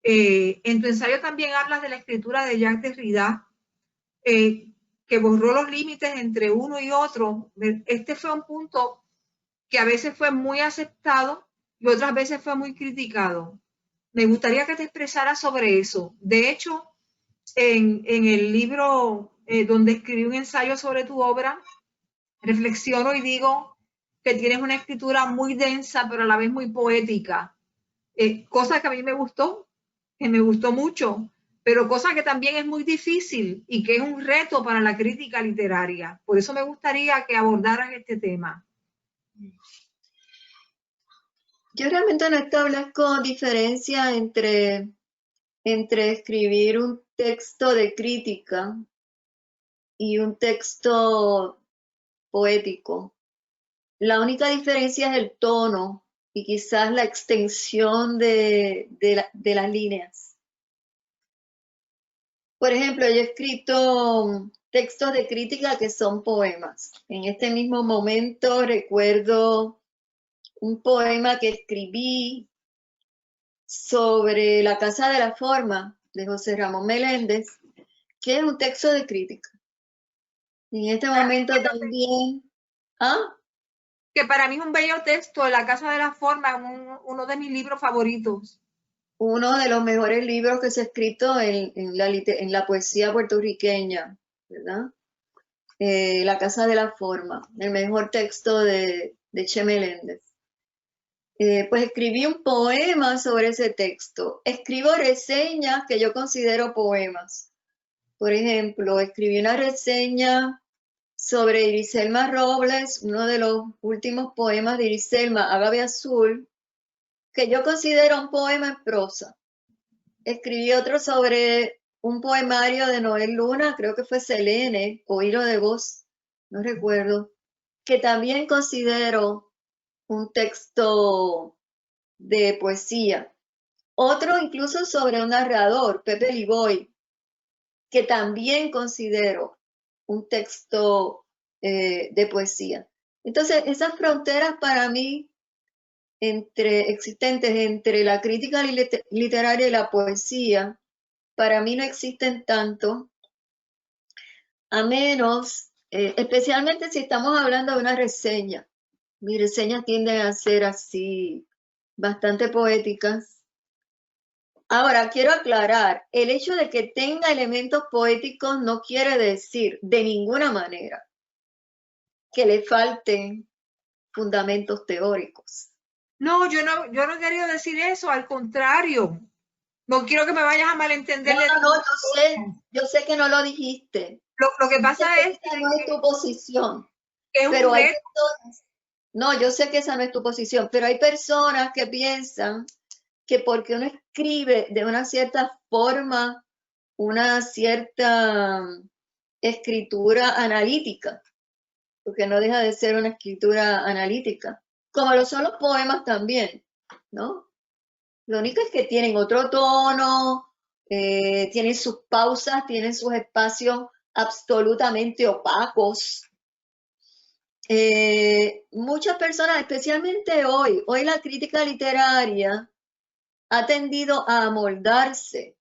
En tu ensayo también hablas de la escritura de Jacques Derrida, que borró los límites entre uno y otro. Este fue un punto que a veces fue muy aceptado y otras veces fue muy criticado. Me gustaría que te expresaras sobre eso. De hecho, en el libro donde escribí un ensayo sobre tu obra, reflexiono y digo que tienes una escritura muy densa, pero a la vez muy poética. Cosa que a mí me gustó, que me gustó mucho, pero cosa que también es muy difícil y que es un reto para la crítica literaria. Por eso me gustaría que abordaras este tema. Yo realmente no establezco diferencia entre escribir un texto de crítica y un texto poético. La única diferencia es el tono y quizás la extensión de las líneas. Por ejemplo, yo he escrito textos de crítica que son poemas. En este mismo momento recuerdo un poema que escribí sobre La Casa de la Forma de José Ramón Meléndez, que es un texto de crítica. En este momento también... ¿Ah? Que para mí es un bello texto, La Casa de la Forma, uno de mis libros favoritos. Uno de los mejores libros que se ha escrito en la poesía puertorriqueña, ¿verdad? La Casa de la Forma, el mejor texto de Che Meléndez. Pues escribí un poema sobre ese texto. Escribo reseñas que yo considero poemas. Por ejemplo, escribí una reseña sobre Iriselma Robles, uno de los últimos poemas de Iriselma, Ágave Azul, que yo considero un poema en prosa. Escribí otro sobre un poemario de Noel Luna, creo que fue Selene o Hilo de Voz, no recuerdo, que también considero un texto de poesía. Otro incluso sobre un narrador, Pepe Liboy, que también considero un texto de poesía. Entonces, esas fronteras para mí existentes entre la crítica literaria y la poesía, para mí no existen tanto, a menos, especialmente si estamos hablando de una reseña. Mis reseñas tienden a ser así, bastante poéticas. Ahora, quiero aclarar, el hecho de que tenga elementos poéticos no quiere decir de ninguna manera que le falten fundamentos teóricos. No, yo no he querido decir eso, al contrario. No quiero que me vayas a malentender. No, yo sé que no lo dijiste. Lo que pasa es que esa no es tu posición. Es pero un hay reto. personas, no, yo sé que esa no es tu posición, pero hay personas que piensan que porque uno escribe de una cierta forma, una cierta escritura analítica, porque no deja de ser una escritura analítica, como lo son los poemas también, ¿no? Lo único es que tienen otro tono, tienen sus pausas, tienen sus espacios absolutamente opacos. Muchas personas, especialmente hoy la crítica literaria ha tendido a amoldarse,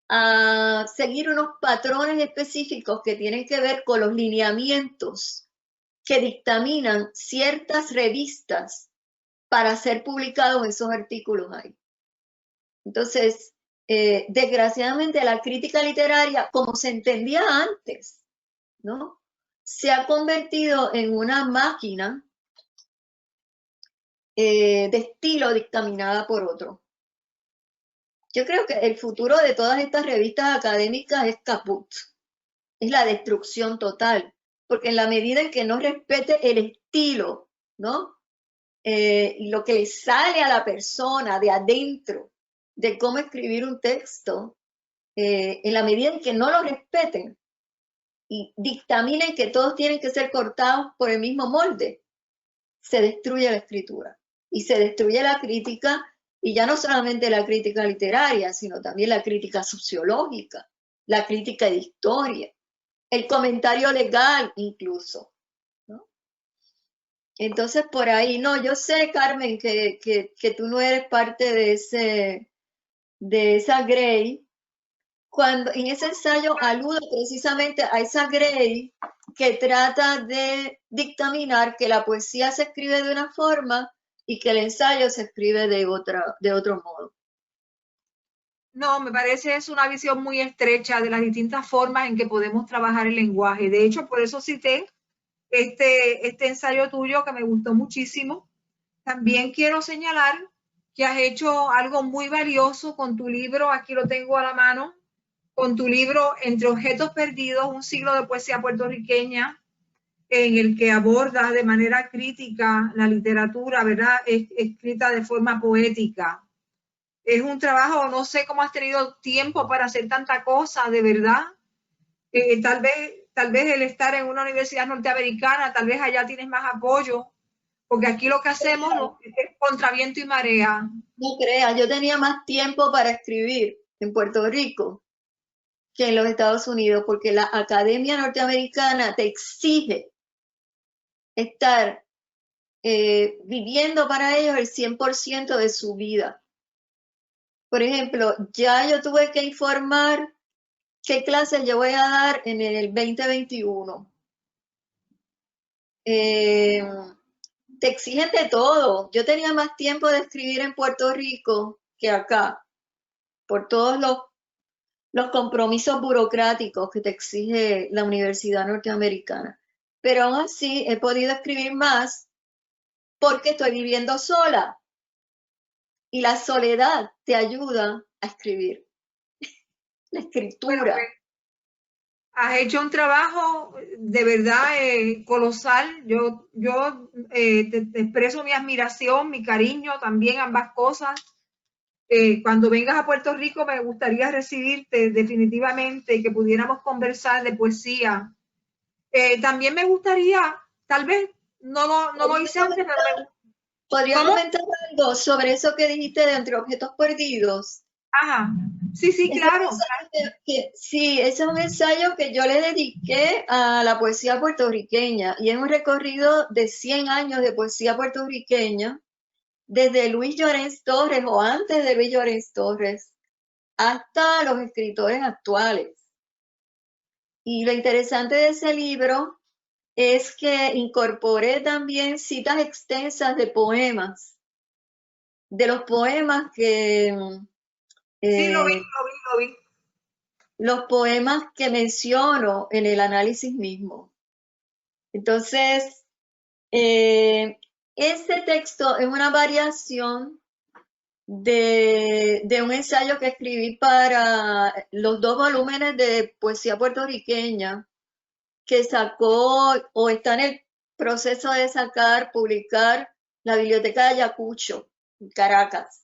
a seguir unos patrones específicos que tienen que ver con los lineamientos que dictaminan ciertas revistas para ser publicados esos artículos ahí. Entonces, desgraciadamente la crítica literaria, como se entendía antes, ¿no?, se ha convertido en una máquina de estilo dictaminada por otro. Yo creo que el futuro de todas estas revistas académicas es caput, es la destrucción total, porque en la medida en que no respete el estilo, ¿no?, lo que le sale a la persona de adentro de cómo escribir un texto, en la medida en que no lo respeten y dictaminen que todos tienen que ser cortados por el mismo molde, se destruye la escritura y se destruye la crítica, y ya no solamente la crítica literaria, sino también la crítica sociológica, la crítica de historia, el comentario legal incluso, ¿no? Entonces, por ahí, no, yo sé, Carmen, que tú no eres parte de esa grey. Cuando en ese ensayo aludo precisamente a esa grey que trata de dictaminar que la poesía se escribe de una forma y que el ensayo se escribe de otro modo. No, me parece es una visión muy estrecha de las distintas formas en que podemos trabajar el lenguaje. De hecho, por eso cité este ensayo tuyo que me gustó muchísimo. También quiero señalar que has hecho algo muy valioso con tu libro, aquí lo tengo a la mano, con tu libro Entre objetos perdidos, un siglo de poesía puertorriqueña, en el que abordas de manera crítica la literatura, ¿verdad? Escrita de forma poética. Es un trabajo, no sé cómo has tenido tiempo para hacer tanta cosa, de verdad. Tal vez el estar en una universidad norteamericana, tal vez allá tienes más apoyo, porque aquí lo que hacemos es contra viento y marea. No creas, yo tenía más tiempo para escribir en Puerto Rico que en los Estados Unidos, porque la Academia Norteamericana te exige estar viviendo para ellos el 100% de su vida. Por ejemplo, ya yo tuve que informar qué clases yo voy a dar en el 2021. Te exigen de todo. Yo tenía más tiempo de escribir en Puerto Rico que acá, por todos los compromisos burocráticos que te exige la Universidad Norteamericana. Pero aún así he podido escribir más porque estoy viviendo sola. Y la soledad te ayuda a escribir. La escritura. Bueno, pues, has hecho un trabajo de verdad colosal. Yo te expreso mi admiración, mi cariño, también ambas cosas. Cuando vengas a Puerto Rico me gustaría recibirte definitivamente y que pudiéramos conversar de poesía. También me gustaría, tal vez no lo hice antes, pero me gustaría. ¿Podría comentar algo sobre eso que dijiste de Entre Objetos Perdidos? Ajá, sí, claro. Sí, ese es un ensayo que yo le dediqué a la poesía puertorriqueña y es un recorrido de 100 años de poesía puertorriqueña, desde Luis Llorens Torres o antes de Luis Llorens Torres hasta los escritores actuales. Y lo interesante de ese libro es que incorporé también citas extensas de poemas, de los poemas que... Sí, lo vi. Los poemas que menciono en el análisis mismo. Entonces, este texto es una variación de un ensayo que escribí para los 2 volúmenes de poesía puertorriqueña que sacó o está en el proceso de sacar, publicar la Biblioteca de Ayacucho, en Caracas,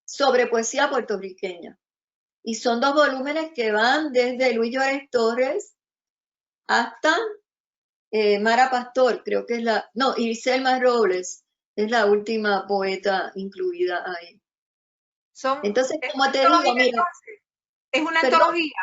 sobre poesía puertorriqueña. Y son 2 volúmenes que van desde Luis Llorens Torres hasta Mara Pastor, creo que es Iriselma Robles, es la última poeta incluida ahí. Entonces, como te digo, mira. Es una antología.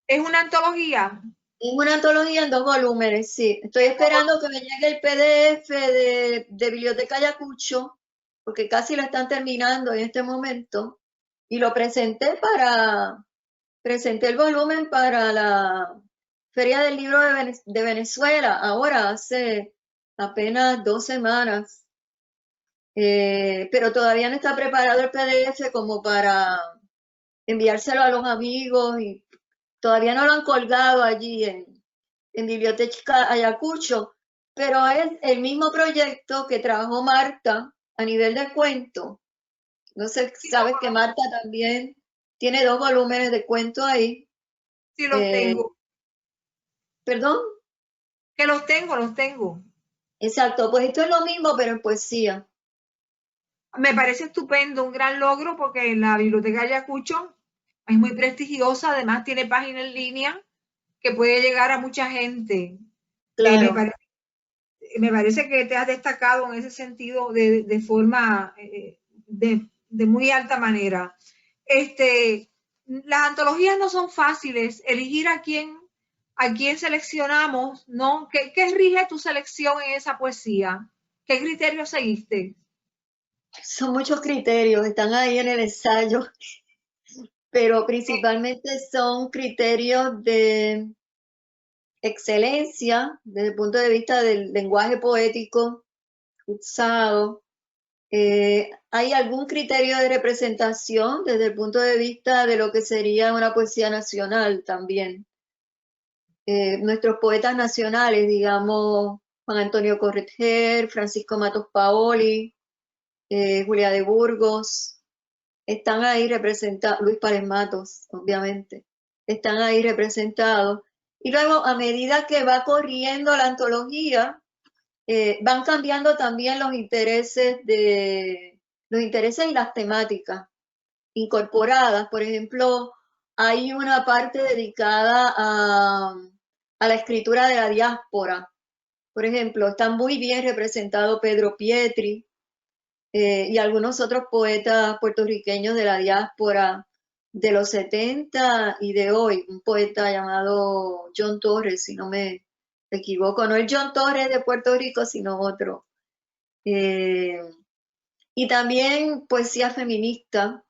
Es una antología. Es una antología en 2 volúmenes, sí. Estoy esperando que me llegue el PDF de Biblioteca Ayacucho, porque casi lo están terminando en este momento. Y lo presenté el volumen para la Feria del Libro de Venezuela, ahora hace apenas 2 semanas. Pero todavía no está preparado el PDF como para enviárselo a los amigos y todavía no lo han colgado allí en Biblioteca Ayacucho, pero es el mismo proyecto que trabajó Marta a nivel de cuento. No sé, sabes que Marta también tiene 2 volúmenes de cuento ahí. Sí, los tengo. ¿Perdón? Que los tengo. Exacto, pues esto es lo mismo, pero en poesía. Me parece estupendo, un gran logro, porque la Biblioteca Ayacucho es muy prestigiosa, además tiene página en línea que puede llegar a mucha gente. Claro. Me parece que te has destacado en ese sentido de forma de muy alta manera. Las antologías no son fáciles, elegir a quién seleccionamos, ¿no? ¿Qué rige tu selección en esa poesía? ¿Qué criterios seguiste? Son muchos criterios, están ahí en el ensayo, pero principalmente son criterios de excelencia desde el punto de vista del lenguaje poético usado, ¿Hay algún criterio de representación desde el punto de vista de lo que sería una poesía nacional también? Nuestros poetas nacionales, digamos, Juan Antonio Corretjer, Francisco Matos Paoli, Julia de Burgos, están ahí representados, Luis Párez Matos, obviamente, están ahí representados. Y luego, a medida que va corriendo la antología, van cambiando también los intereses y las temáticas incorporadas. Por ejemplo, hay una parte dedicada a la escritura de la diáspora. Por ejemplo, está muy bien representado Pedro Pietri y algunos otros poetas puertorriqueños de la diáspora de los 70 y de hoy. Un poeta llamado John Torres, si no me equivoco. No el John Torres de Puerto Rico, sino otro. Y también poesía feminista,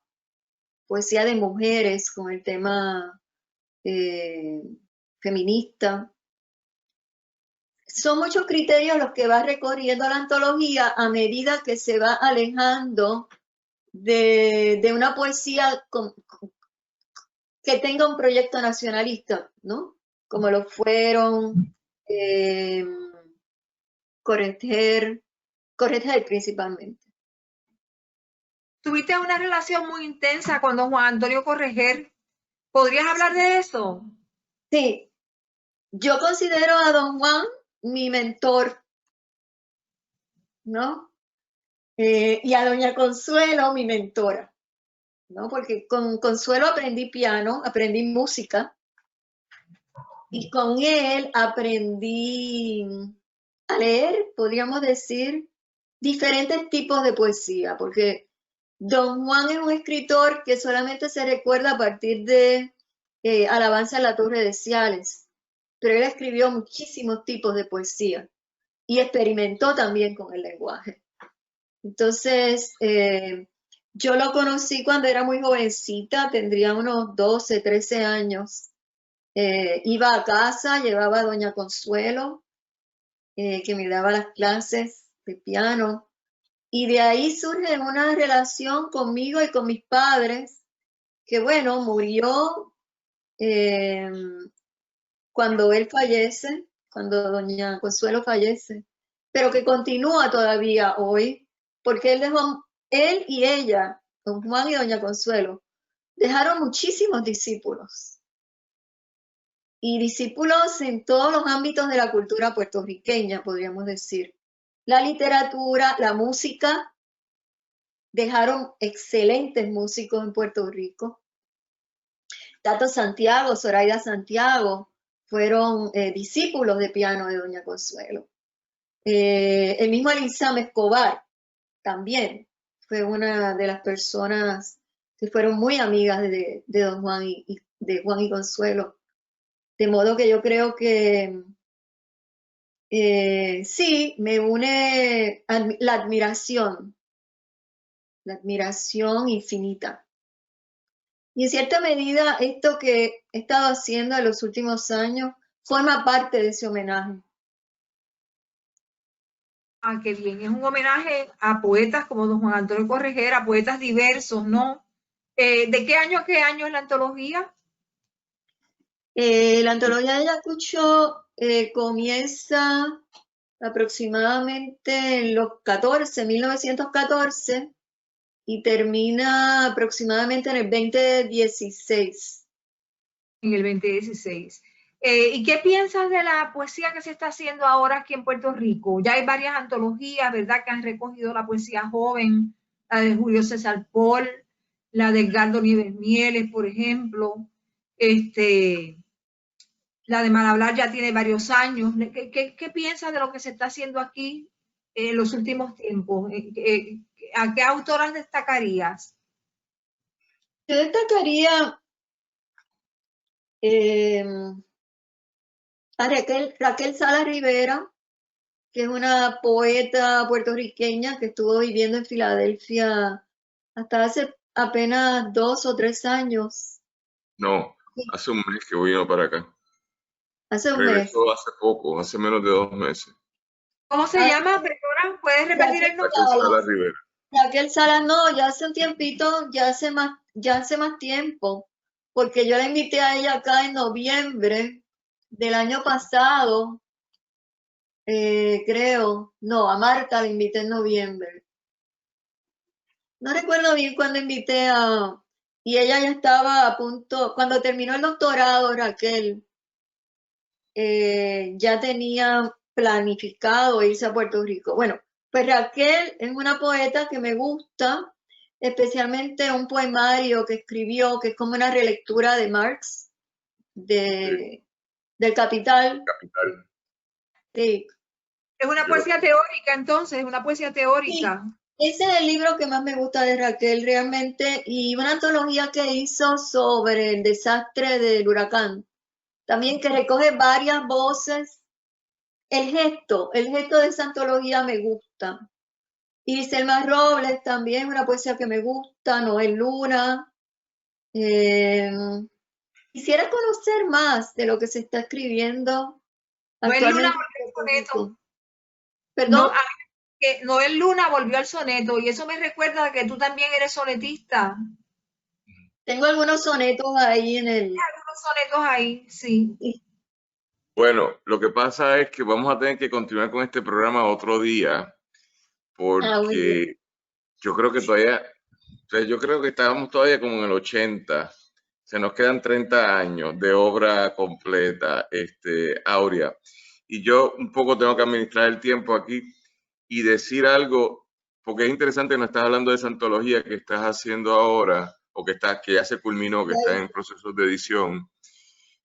poesía de mujeres con el tema feminista. Son muchos criterios los que va recorriendo la antología a medida que se va alejando de una poesía que tenga un proyecto nacionalista, ¿no? Como lo fueron Corretjer principalmente. Tuviste una relación muy intensa con don Juan Antonio Corretjer. ¿Podrías hablar de eso? Sí, yo considero a don Juan mi mentor, ¿no? Y a doña Consuelo mi mentora, ¿no? Porque con Consuelo aprendí piano, aprendí música, y con él aprendí a leer, podríamos decir, diferentes tipos de poesía, porque don Juan es un escritor que solamente se recuerda a partir de Alabanza en la Torre de Ciales, pero él escribió muchísimos tipos de poesía y experimentó también con el lenguaje. Entonces, yo lo conocí cuando era muy jovencita, tendría unos 12, 13 años. Iba a casa, llevaba a doña Consuelo, que me daba las clases de piano, y de ahí surge una relación conmigo y con mis padres, que bueno, murió cuando él fallece, cuando doña Consuelo fallece, pero que continúa todavía hoy, porque él y ella, don Juan y doña Consuelo, dejaron muchísimos discípulos. Y discípulos en todos los ámbitos de la cultura puertorriqueña, podríamos decir. La literatura, la música, dejaron excelentes músicos en Puerto Rico. Tato Santiago, Zoraida Santiago, fueron discípulos de piano de doña Consuelo. El mismo Elizame Escobar también fue una de las personas que fueron muy amigas de don Juan de Juan y Consuelo. De modo que yo creo que sí, me une la admiración infinita. Y en cierta medida, esto que he estado haciendo en los últimos años forma parte de ese homenaje. Ah, qué bien. Es un homenaje a poetas como don Juan Antonio Corretjer, a poetas diversos, ¿no? ¿De qué año a qué año es la antología? La antología de Ayacucho comienza aproximadamente en los 1914, y termina aproximadamente en el 2016. En el 2016. ¿Y qué piensas de la poesía que se está haciendo ahora aquí en Puerto Rico? Ya hay varias antologías, ¿verdad?, que han recogido la poesía joven, la de Julio César Paul, la de Edgardo Nieves Mieles, por ejemplo. La de Mal Hablar ya tiene varios años. ¿Qué piensas de lo que se está haciendo aquí en los últimos tiempos? ¿A qué autoras destacarías? Yo destacaría a Raquel Salas Rivera, que es una poeta puertorriqueña que estuvo viviendo en Filadelfia hasta hace apenas 2 o 3 años. No, hace un mes que vino para acá. Hace un mes. Regresó hace poco, hace menos de 2 meses. ¿Cómo se llama, perdona? ¿Puedes repetir el nombre? Raquel Salas Rivera. Raquel Salas, no, ya hace un tiempito, ya hace más tiempo, porque yo la invité a ella acá en noviembre del año pasado, creo. No, a Marta la invité en noviembre. No recuerdo bien cuándo invité a... Y ella ya estaba a punto, cuando terminó el doctorado, Raquel, ya tenía planificado irse a Puerto Rico. Bueno, pues Raquel es una poeta que me gusta, especialmente un poemario que escribió, que es como una relectura de Marx, del Capital. Capital. Sí. Es una poesía teórica, entonces, una poesía teórica. Sí. Ese es el libro que más me gusta de Raquel realmente, y una antología que hizo sobre el desastre del huracán, también que recoge varias voces. El gesto de esa antología me gusta. Y Selma Robles también, una poesía que me gusta, Noel Luna. Quisiera conocer más de lo que se está escribiendo actualmente. ¿Perdón? Noel Luna volvió al soneto y eso me recuerda que tú también eres sonetista. Tengo algunos sonetos ahí en el... Algunos sonetos ahí, sí. Bueno, lo que pasa es que vamos a tener que continuar con este programa otro día, porque yo creo que todavía, o sea, yo creo que estábamos todavía como en el 80, se nos quedan 30 años de obra completa, Áurea, y yo un poco tengo que administrar el tiempo aquí y decir algo, porque es interesante que nos estás hablando de esa antología que estás haciendo ahora, o que ya se culminó, que está en procesos de edición.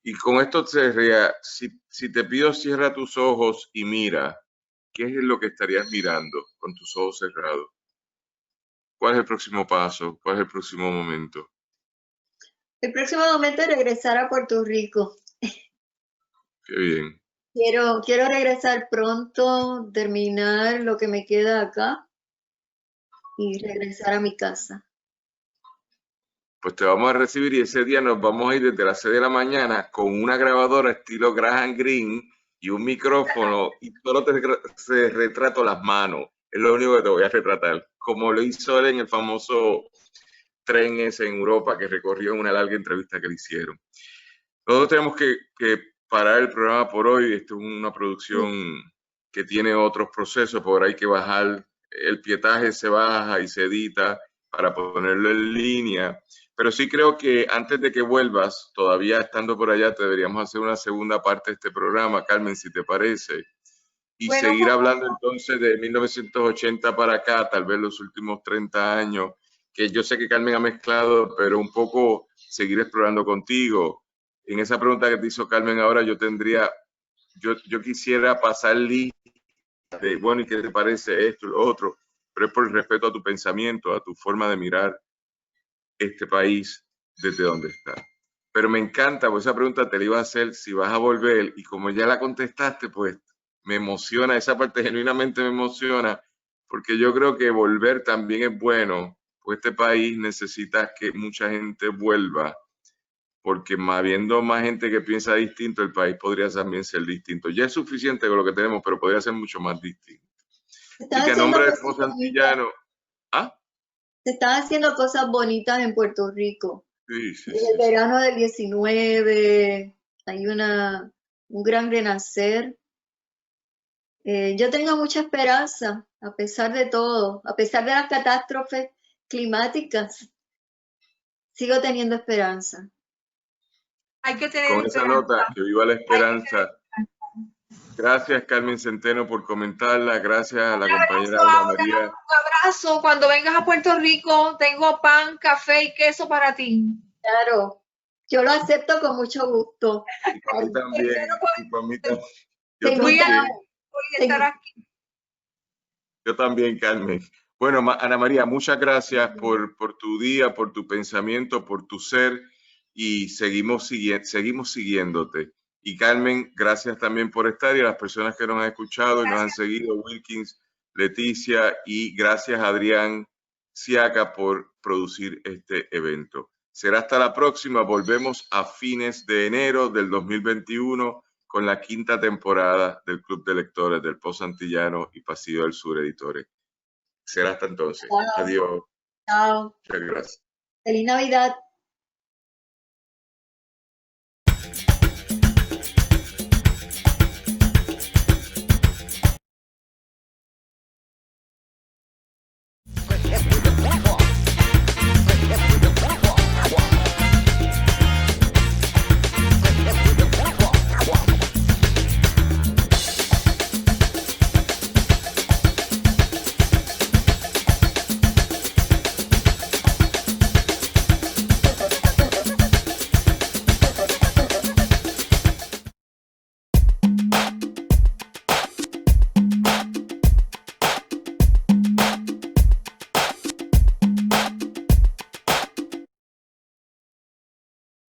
Y con esto si te pido cierra tus ojos y mira, ¿qué es lo que estarías mirando con tus ojos cerrados? ¿Cuál es el próximo paso? ¿Cuál es el próximo momento? El próximo momento es regresar a Puerto Rico. Qué bien. Quiero regresar pronto, terminar lo que me queda acá y regresar a mi casa. Pues te vamos a recibir y ese día nos vamos a ir desde las 6 de la mañana con una grabadora estilo Graham Greene y un micrófono y solo te retrato las manos. Es lo único que te voy a retratar. Como lo hizo él en el famoso tren ese en Europa que recorrió en una larga entrevista que le hicieron. Nosotros tenemos que parar el programa por hoy. Esto es una producción que tiene otros procesos. Por ahí hay que bajar. El pietaje se baja y se edita para ponerlo en línea. Pero sí creo que antes de que vuelvas, todavía estando por allá, te deberíamos hacer una segunda parte de este programa, Carmen, si te parece. Y seguir hablando entonces de 1980 para acá, tal vez los últimos 30 años, que yo sé que Carmen ha mezclado, pero un poco seguir explorando contigo. En esa pregunta que te hizo Carmen ahora, yo quisiera pasar lista de, bueno, ¿y qué te parece esto, lo otro? Pero es por el respeto a tu pensamiento, a tu forma de mirar este país desde donde está. Pero me encanta, pues esa pregunta te la iba a hacer si vas a volver y como ya la contestaste, pues me emociona, esa parte genuinamente me emociona, porque yo creo que volver también es bueno, pues este país necesita que mucha gente vuelva, porque habiendo más gente que piensa distinto, el país podría también ser distinto. Ya es suficiente con lo que tenemos, pero podría ser mucho más distinto. Así que a nombre del Pozo Antillano... ¿Ah? Se están haciendo cosas bonitas en Puerto Rico. Sí, sí, el verano del 19 hay un gran renacer. Yo tengo mucha esperanza, a pesar de todo, a pesar de las catástrofes climáticas, sigo teniendo esperanza. Hay que tener con esa nota, que viva la esperanza. Gracias, Carmen Centeno, por comentarla. Gracias a la compañera Ana María. Un abrazo. Cuando vengas a Puerto Rico, tengo pan, café y queso para ti. Claro, yo lo acepto con mucho gusto. Y para mí también. Y para mí también. Yo también, Carmen. Bueno, Ana María, muchas gracias por tu día, por tu pensamiento, por tu ser y seguimos siguiéndote. Y Carmen, gracias también por estar y a las personas que nos han escuchado y nos han seguido, Wilkins, Leticia y gracias a Adrián Siaca por producir este evento. Será hasta la próxima. Volvemos a fines de enero del 2021 con la 5ª temporada del Club de Lectores del Pozo Antillano y Pasillo del Sur Editores. Será hasta entonces. Chao. Adiós. Chao. Muchas gracias. Feliz Navidad.